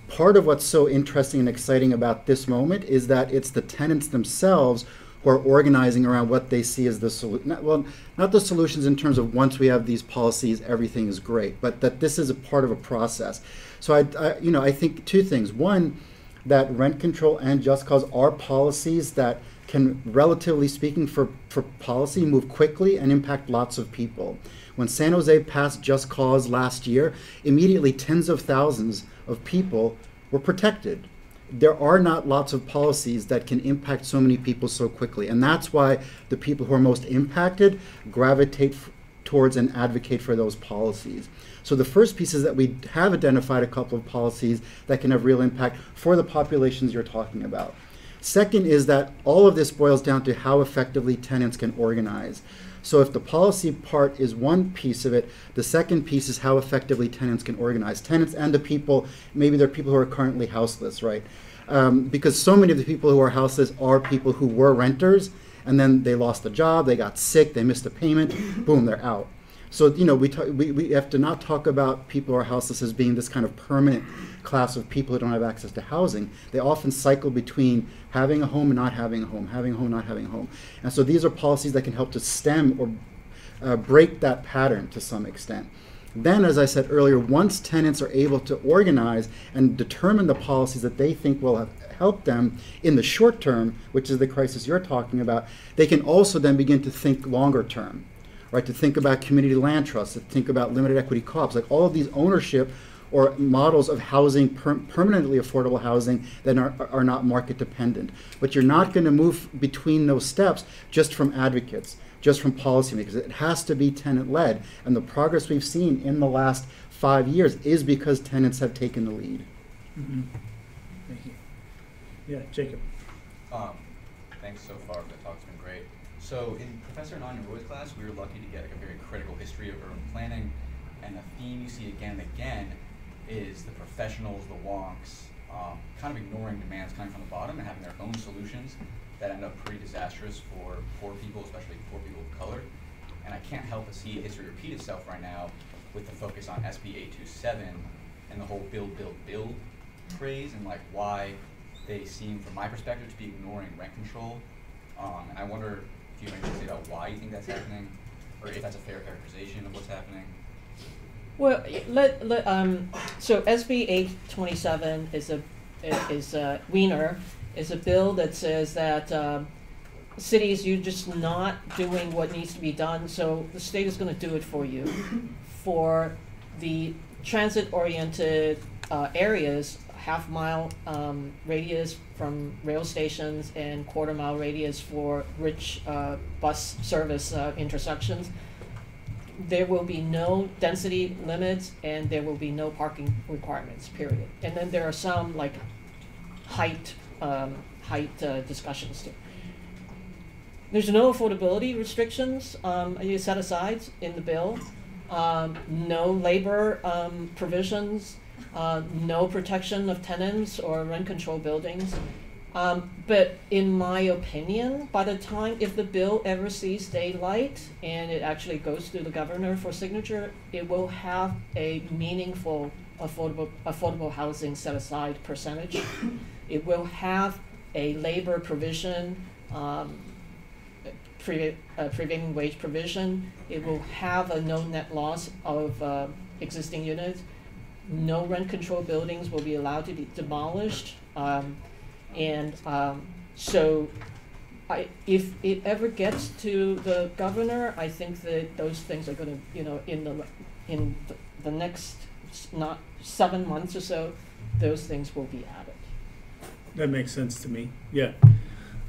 part of what's so interesting and exciting about this moment is that it's the tenants themselves who are organizing around what they see as the solution. Well, not the solutions in terms of once we have these policies, everything is great, but that this is a part of a process. So I think two things. One, that rent control and just cause are policies that can, relatively speaking, for policy, move quickly and impact lots of people. When San Jose passed just cause last year, immediately tens of thousands of people were protected. There are not lots of policies that can impact so many people so quickly. And that's why the people who are most impacted gravitate towards and advocate for those policies. So the first piece is that we have identified a couple of policies that can have real impact for the populations you're talking about. Second is that all of this boils down to how effectively tenants can organize. So if the policy part is one piece of it, the second piece is how effectively tenants can organize. Tenants and the people, maybe they're people who are currently houseless, right? Because so many of the people who are houseless are people who were renters, and then they lost a job, they got sick, they missed a payment, boom, they're out. So, we have to not talk about people who are houseless as being this kind of permanent class of people who don't have access to housing. They often cycle between having a home and not having a home, having a home, not having a home. And so these are policies that can help to stem or break that pattern to some extent. Then, as I said earlier, once tenants are able to organize and determine the policies that they think will help them in the short term, which is the crisis you're talking about, they can also then begin to think longer term. Right, to think about community land trusts, to think about limited equity co-ops, like all of these ownership or models of housing, permanently affordable housing that are not market dependent. But you're not going to move between those steps just from advocates, just from policymakers. It has to be tenant-led. And the progress we've seen in the last 5 years is because tenants have taken the lead. Mm-hmm. Thank you. Yeah, Jacob. Thanks so far for the talk. It's been great. So in Professor Nanya-Roy's class, we were lucky to get a very critical history of urban planning, and a theme you see again and again is the professionals, the wonks, kind of ignoring demands coming from the bottom and having their own solutions that end up pretty disastrous for poor people, especially poor people of color. And I can't help but see history repeat itself right now with the focus on SB 827 and the whole build, build, build phrase, and like why they seem, from my perspective, to be ignoring rent control. And I wonder if you have anything to say about why you think that's happening, or if that's a fair characterization of what's happening. Well, so SB 827 is a Wiener, is a bill that says that cities, you're just not doing what needs to be done, so the state is going to do it for you. For the transit-oriented areas, half-mile radius from rail stations and quarter-mile radius for rich bus service intersections, there will be no density limits and there will be no parking requirements, period. And then there are some like height discussions too. There's no affordability restrictions set aside in the bill. No labor provisions. No protection of tenants or rent control buildings. But in my opinion, by the time, if the bill ever sees daylight and it actually goes through the governor for signature, it will have a meaningful affordable housing set aside percentage. It will have a labor provision, prevailing wage provision. It will have a no net loss of existing units. No rent control buildings will be allowed to be demolished. So if it ever gets to the governor, I think that those things are going to, in the next not 7 months or so, those things will be added. That makes sense to me. Yeah.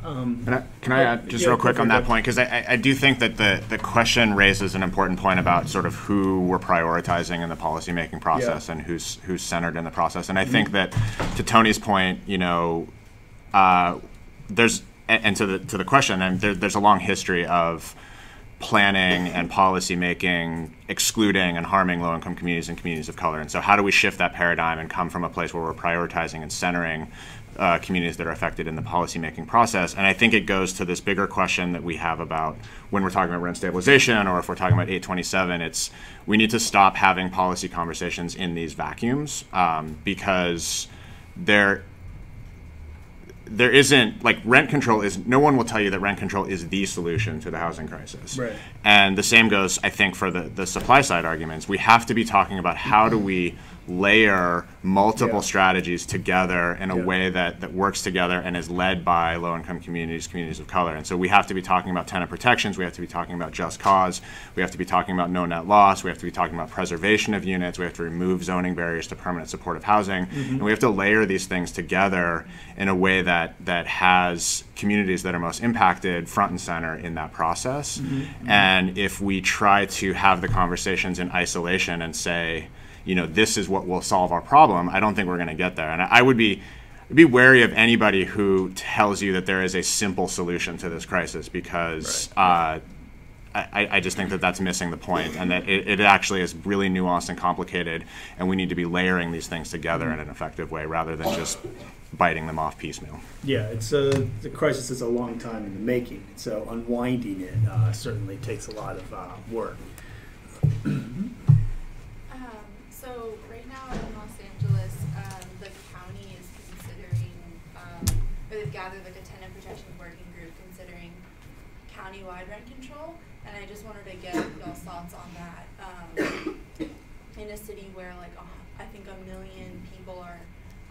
Can I add just real quick on that point? Because I do think that the question raises an important point about sort of who we're prioritizing in the policymaking process and who's centered in the process. And I think that, to Tony's point, there's, and to the question, and there's a long history of planning and policy making excluding and harming low-income communities and communities of color. And so how do we shift that paradigm and come from a place where we're prioritizing and centering communities that are affected in the policymaking process. And I think it goes to this bigger question that we have about when we're talking about rent stabilization, or if we're talking about 827, we need to stop having policy conversations in these vacuums, because there isn't, like, rent control is, no one will tell you that rent control is the solution to the housing crisis. Right. And the same goes, I think, for the supply side arguments. We have to be talking about how do we layer multiple strategies together in a way that works together and is led by low-income communities, communities of color. And so we have to be talking about tenant protections, we have to be talking about just cause, we have to be talking about no net loss, we have to be talking about preservation of units, we have to remove zoning barriers to permanent supportive housing, and we have to layer these things together in a way that has communities that are most impacted front and center in that process. And if we try to have the conversations in isolation and say, you know, this is what will solve our problem, I don't think we're going to get there. And I would be wary of anybody who tells you that there is a simple solution to this crisis, because I just think that that's missing the point, and that it actually is really nuanced and complicated, and we need to be layering these things together in an effective way rather than just biting them off piecemeal. Yeah, the crisis is a long time in the making, so unwinding it certainly takes a lot of work. So right now in Los Angeles, the county is considering, or they've gathered like a tenant protections working group considering countywide rent control, and I just wanted to get y'all's thoughts on that. In a city where like I think 1 million people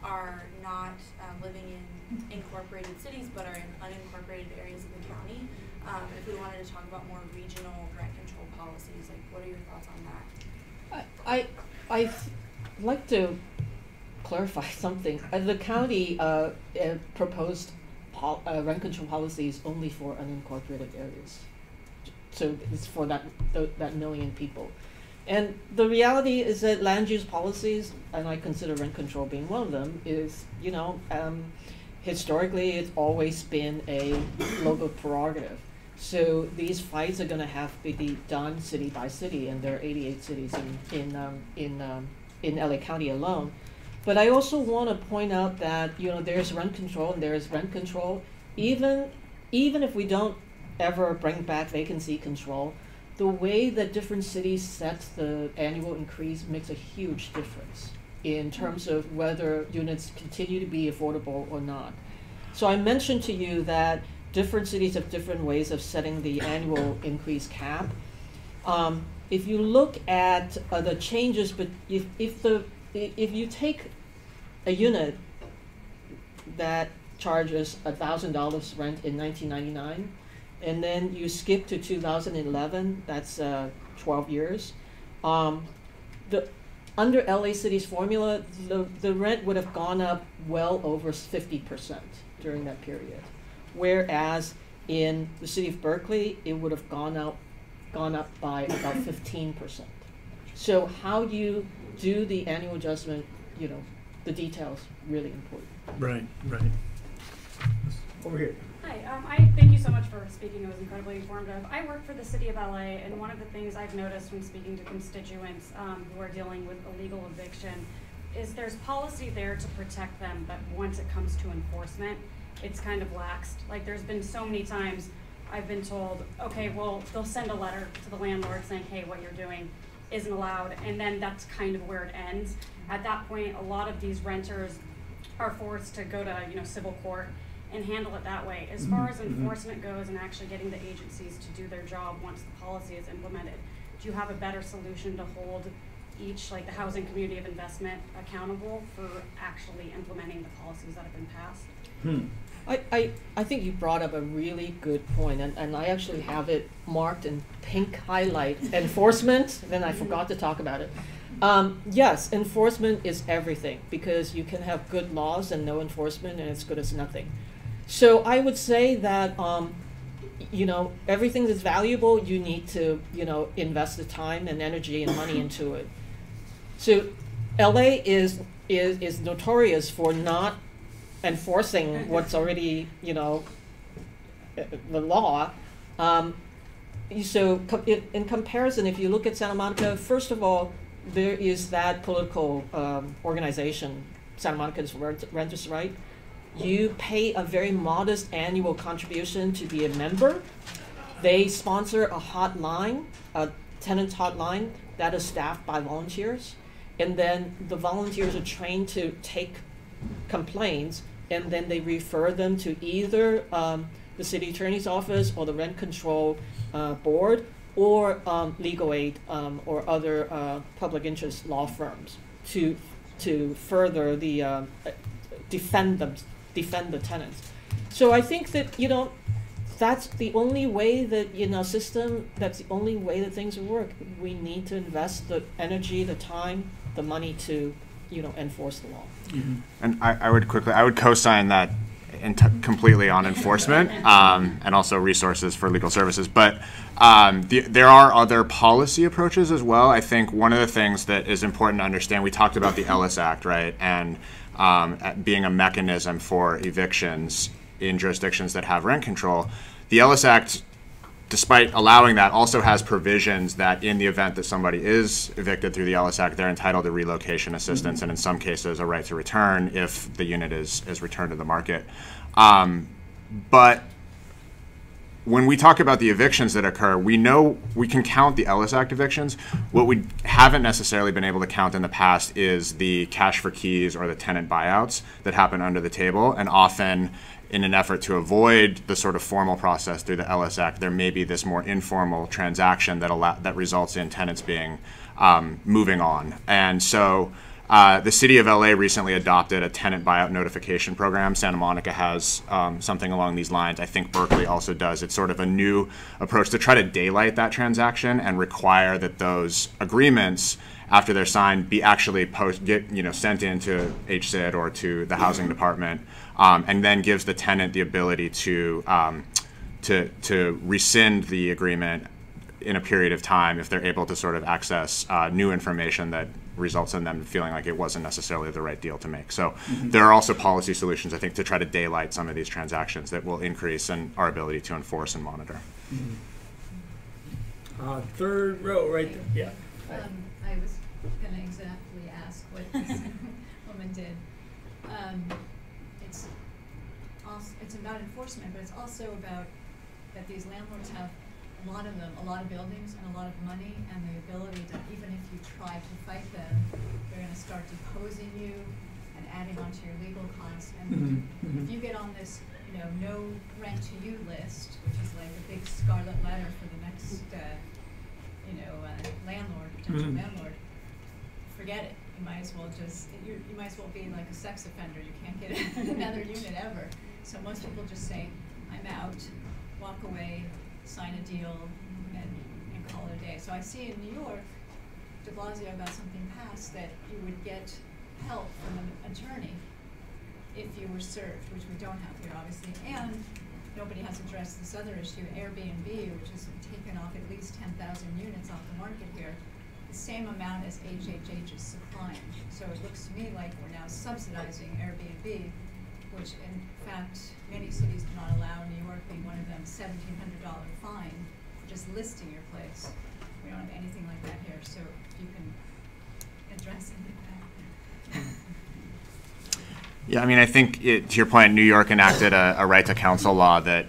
are not living in incorporated cities but are in unincorporated areas of the county, if we wanted to talk about more regional rent control policies, like what are your thoughts on that? I'd like to clarify something. The county proposed rent control policies only for unincorporated areas. So it's for that 1 million people. And the reality is that land use policies, and I consider rent control being one of them, is, you know, historically it's always been a local prerogative. So these fights are going to have to be done city by city, and there are 88 cities in LA County alone. But I also want to point out that, you know, there's rent control and there's rent control. Even if we don't ever bring back vacancy control, the way that different cities set the annual increase makes a huge difference in terms of whether units continue to be affordable or not. So I mentioned to you that different cities have different ways of setting the annual increase cap. If you look at the changes, but if you take a unit that charges $1,000 rent in 1999, and then you skip to 2011, that's 12 years. Under LA City's formula, the rent would have gone up well over 50% during that period. Whereas in the city of Berkeley, it would have gone up by about 15%. So how you do the annual adjustment, you know, the details really important. Right. Over here. Hi, I thank you so much for speaking. It was incredibly informative. I work for the city of LA, and one of the things I've noticed when speaking to constituents who are dealing with illegal eviction is there's policy there to protect them, but once it comes to enforcement, it's kind of laxed. Like, there's been so many times I've been told, okay, well, they'll send a letter to the landlord saying, hey, what you're doing isn't allowed, and then that's kind of where it ends. At that point, a lot of these renters are forced to go to, you know, civil court and handle it that way. As far as enforcement goes and actually getting the agencies to do their job once the policy is implemented, do you have a better solution to hold each, like the housing community of investment, accountable for actually implementing the policies that have been passed? I think you brought up a really good point, and I actually have it marked in pink highlight. Enforcement, then I forgot to talk about it. Yes, enforcement is everything, because you can have good laws and no enforcement, and it's good as nothing. So I would say that, you know, everything that's valuable, you need to, you know, invest the time and energy and money into it. So LA is notorious for not enforcing what's already, you know, the law. So in comparison, if you look at Santa Monica, first of all, there is that political organization, Santa Monica's Renters' Right. You pay a very modest annual contribution to be a member. They sponsor a hotline, a tenant hotline that is staffed by volunteers. And then the volunteers are trained to take complaints, and then they refer them to either the city attorney's office or the rent control board, or legal aid or other public interest law firms to further the defend the tenants. So I think that that's the only way that system. That's the only way that things work. We need to invest the energy, the time, the money to enforce the law. Mm-hmm. And I would co-sign that completely on enforcement and also resources for legal services. But there are other policy approaches as well. I think one of the things that is important to understand, we talked about the Ellis Act, right? And being a mechanism for evictions in jurisdictions that have rent control. The Ellis Act, despite allowing that, also has provisions that in the event that somebody is evicted through the Ellis Act, they're entitled to relocation assistance, mm-hmm. and in some cases a right to return if the unit is returned to the market. But when we talk about the evictions that occur, we know we can count the Ellis Act evictions. What we haven't necessarily been able to count in the past is the cash for keys or the tenant buyouts that happen under the table, and often in an effort to avoid the sort of formal process through the Ellis Act, there may be this more informal transaction that results in tenants being moving on. And so the city of LA recently adopted a tenant buyout notification program. Santa Monica has something along these lines. I think Berkeley also does. It's sort of a new approach to try to daylight that transaction and require that those agreements, after they're signed, be actually sent into HCID or to the housing department, and then gives the tenant the ability to rescind the agreement in a period of time if they're able to sort of access new information that results in them feeling like it wasn't necessarily the right deal to make. So mm-hmm. there are also policy solutions, I think, to try to daylight some of these transactions that will increase our ability to enforce and monitor. Mm-hmm. Third row right there. Yeah. I was going to exactly ask what this woman did. It's about enforcement, but it's also about that these landlords have a lot of buildings and a lot of money, and the ability to, even if you try to fight them, they're going to start deposing you and adding onto your legal costs. And mm-hmm. if you get on this, no rent to you list, which is like a big scarlet letter for the next, potential landlord, forget it. You might as well you might as well be like a sex offender. You can't get another unit ever. So most people just say, I'm out, walk away, sign a deal, and call it a day. So I see in New York, de Blasio got something passed that you would get help from an attorney if you were served, which we don't have here, obviously. And nobody has addressed this other issue, Airbnb, which has taken off at least 10,000 units off the market here, the same amount as HHH is supplying. So it looks to me like we're now subsidizing Airbnb, which in fact many cities do not allow, New York being one of them, $1,700 fine for just listing your place. We don't have anything like that here, so if you can address any of that. Yeah, I mean, I think to your point, New York enacted a right to counsel law that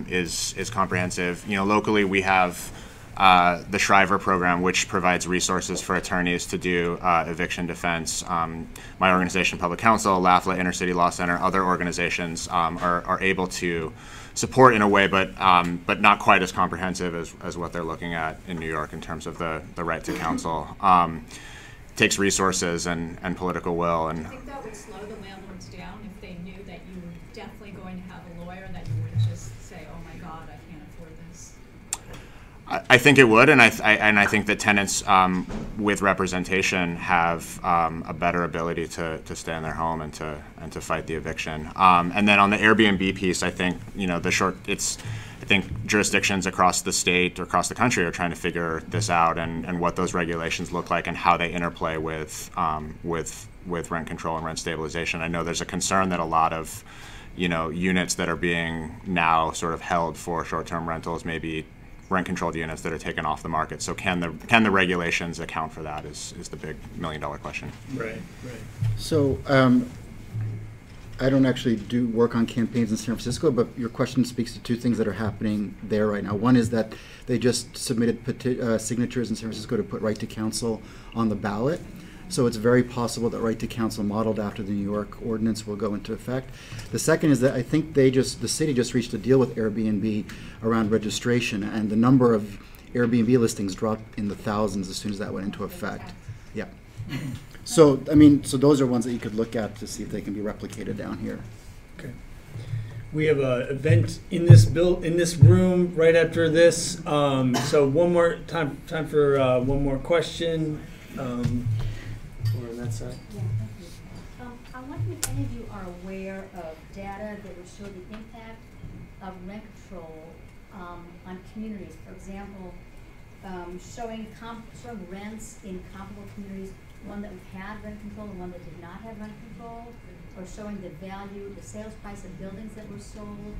is comprehensive. Locally we have the Shriver program, which provides resources for attorneys to do eviction defense. My organization, Public Counsel, LAFLA, Intercity Law Center, other organizations are able to support in a way, but not quite as comprehensive as what they're looking at in New York in terms of the right to counsel. Takes resources and political will. And I think that would slow the landlords down if they knew that you were definitely going to have a lawyer, that you wouldn't just say, oh my God, I can't afford this. I think it would, and I think that tenants with representation have a better ability to stay in their home and to fight the eviction. And then on the Airbnb piece, I think I think jurisdictions across the state or across the country are trying to figure this out and what those regulations look like and how they interplay with rent control and rent stabilization. I know there's a concern that a lot of units that are being now sort of held for short-term rentals may be rent-controlled units that are taken off the market. So can the regulations account for that is the big $1 million question. Right. So I don't actually do work on campaigns in San Francisco, but your question speaks to two things that are happening there right now. One is that they just submitted signatures in San Francisco to put right to counsel on the ballot. So it's very possible that right to counsel modeled after the New York ordinance will go into effect. The second is that I think the city just reached a deal with Airbnb around registration, and the number of Airbnb listings dropped in the thousands as soon as that went into effect. Yeah. So, I mean, so those are ones that you could look at to see if they can be replicated down here. Okay. We have an event in this room right after this. So one more time for one more question. Over on that side. Yeah, thank you. I'm wondering if any of you are aware of data that would show the impact of rent control on communities. For example, showing rents in comparable communities, one that had rent control and one that did not have rent control, or showing the value, the sales price of buildings that were sold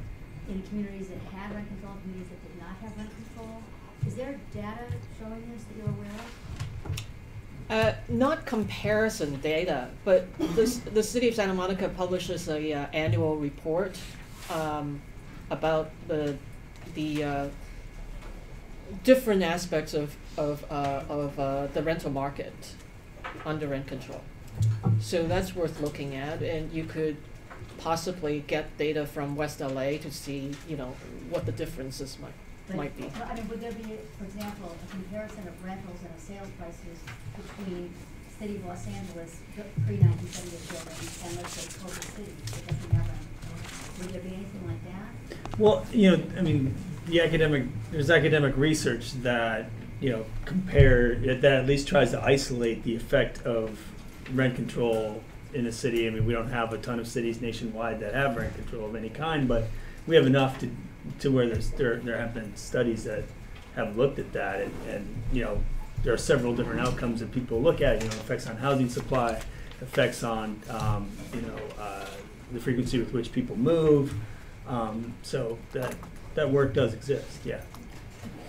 in communities that had rent control and communities that did not have rent control. Is there data showing this that you're aware of? Not comparison data, but the city of Santa Monica publishes a annual report about the different aspects of the rental market under rent control. So that's worth looking at, and you could possibly get data from West LA to see, what the differences might be. I mean, would there be, for example, a comparison of rentals and of sales prices between City of Los Angeles pre-1978 buildings and let's say Culver City that doesn't have rent? Would there be anything like that? Well, I mean, there's academic research that that at least tries to isolate the effect of rent control in a city. I mean, we don't have a ton of cities nationwide that have rent control of any kind, but we have enough to where there have been studies that have looked at that, and there are several different outcomes that people look at. Effects on housing supply, effects on the frequency with which people move. So that work does exist. Yeah.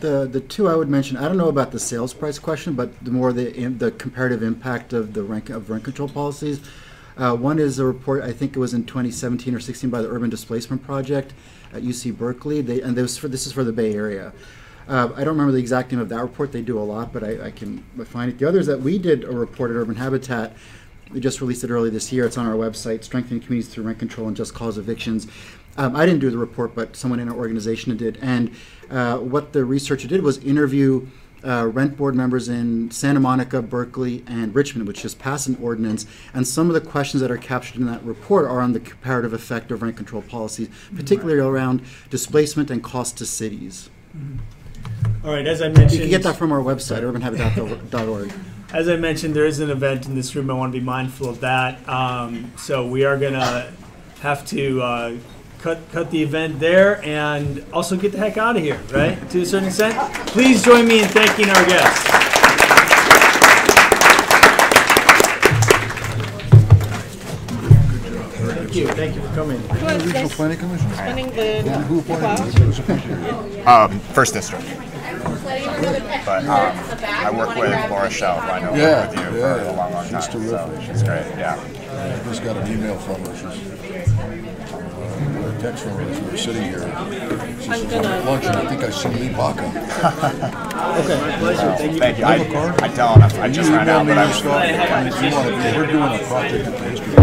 The two I would mention, I don't know about the sales price question, but the comparative impact of the rent control policies. One is a report, I think it was in 2017 or 16 by the Urban Displacement Project at UC Berkeley. This is for the Bay Area. I don't remember the exact name of that report. They do a lot, but I can find it. The other is that we did a report at Urban Habitat. We just released it early this year. It's on our website, Strengthening Communities Through Rent Control and Just Cause Evictions. I didn't do the report, but someone in our organization did. And what the researcher did was interview rent board members in Santa Monica, Berkeley, and Richmond, which just passed an ordinance. And some of the questions that are captured in that report are on the comparative effect of rent control policies, particularly around displacement and cost to cities. Mm-hmm. All right, as I mentioned, you can get that from our website, urbanhabitat.org. As I mentioned, there is an event in this room. I want to be mindful of that. So we are going to have to cut the event there and also get the heck out of here, right? To a certain extent. Please join me in thanking our guests. Thank you for coming. Regional Planning Commission? Who appointed? First District. But I work with Laura Shell, who I know worked with you for a long, long time. She's terrific. So she's great, yeah. I just got an email from her. A text from her as we were sitting here. She says, I'm at lunch and I think I see Lee Baca. Okay. Thank you. I don't. I just ran out, but I was we're doing a project at the History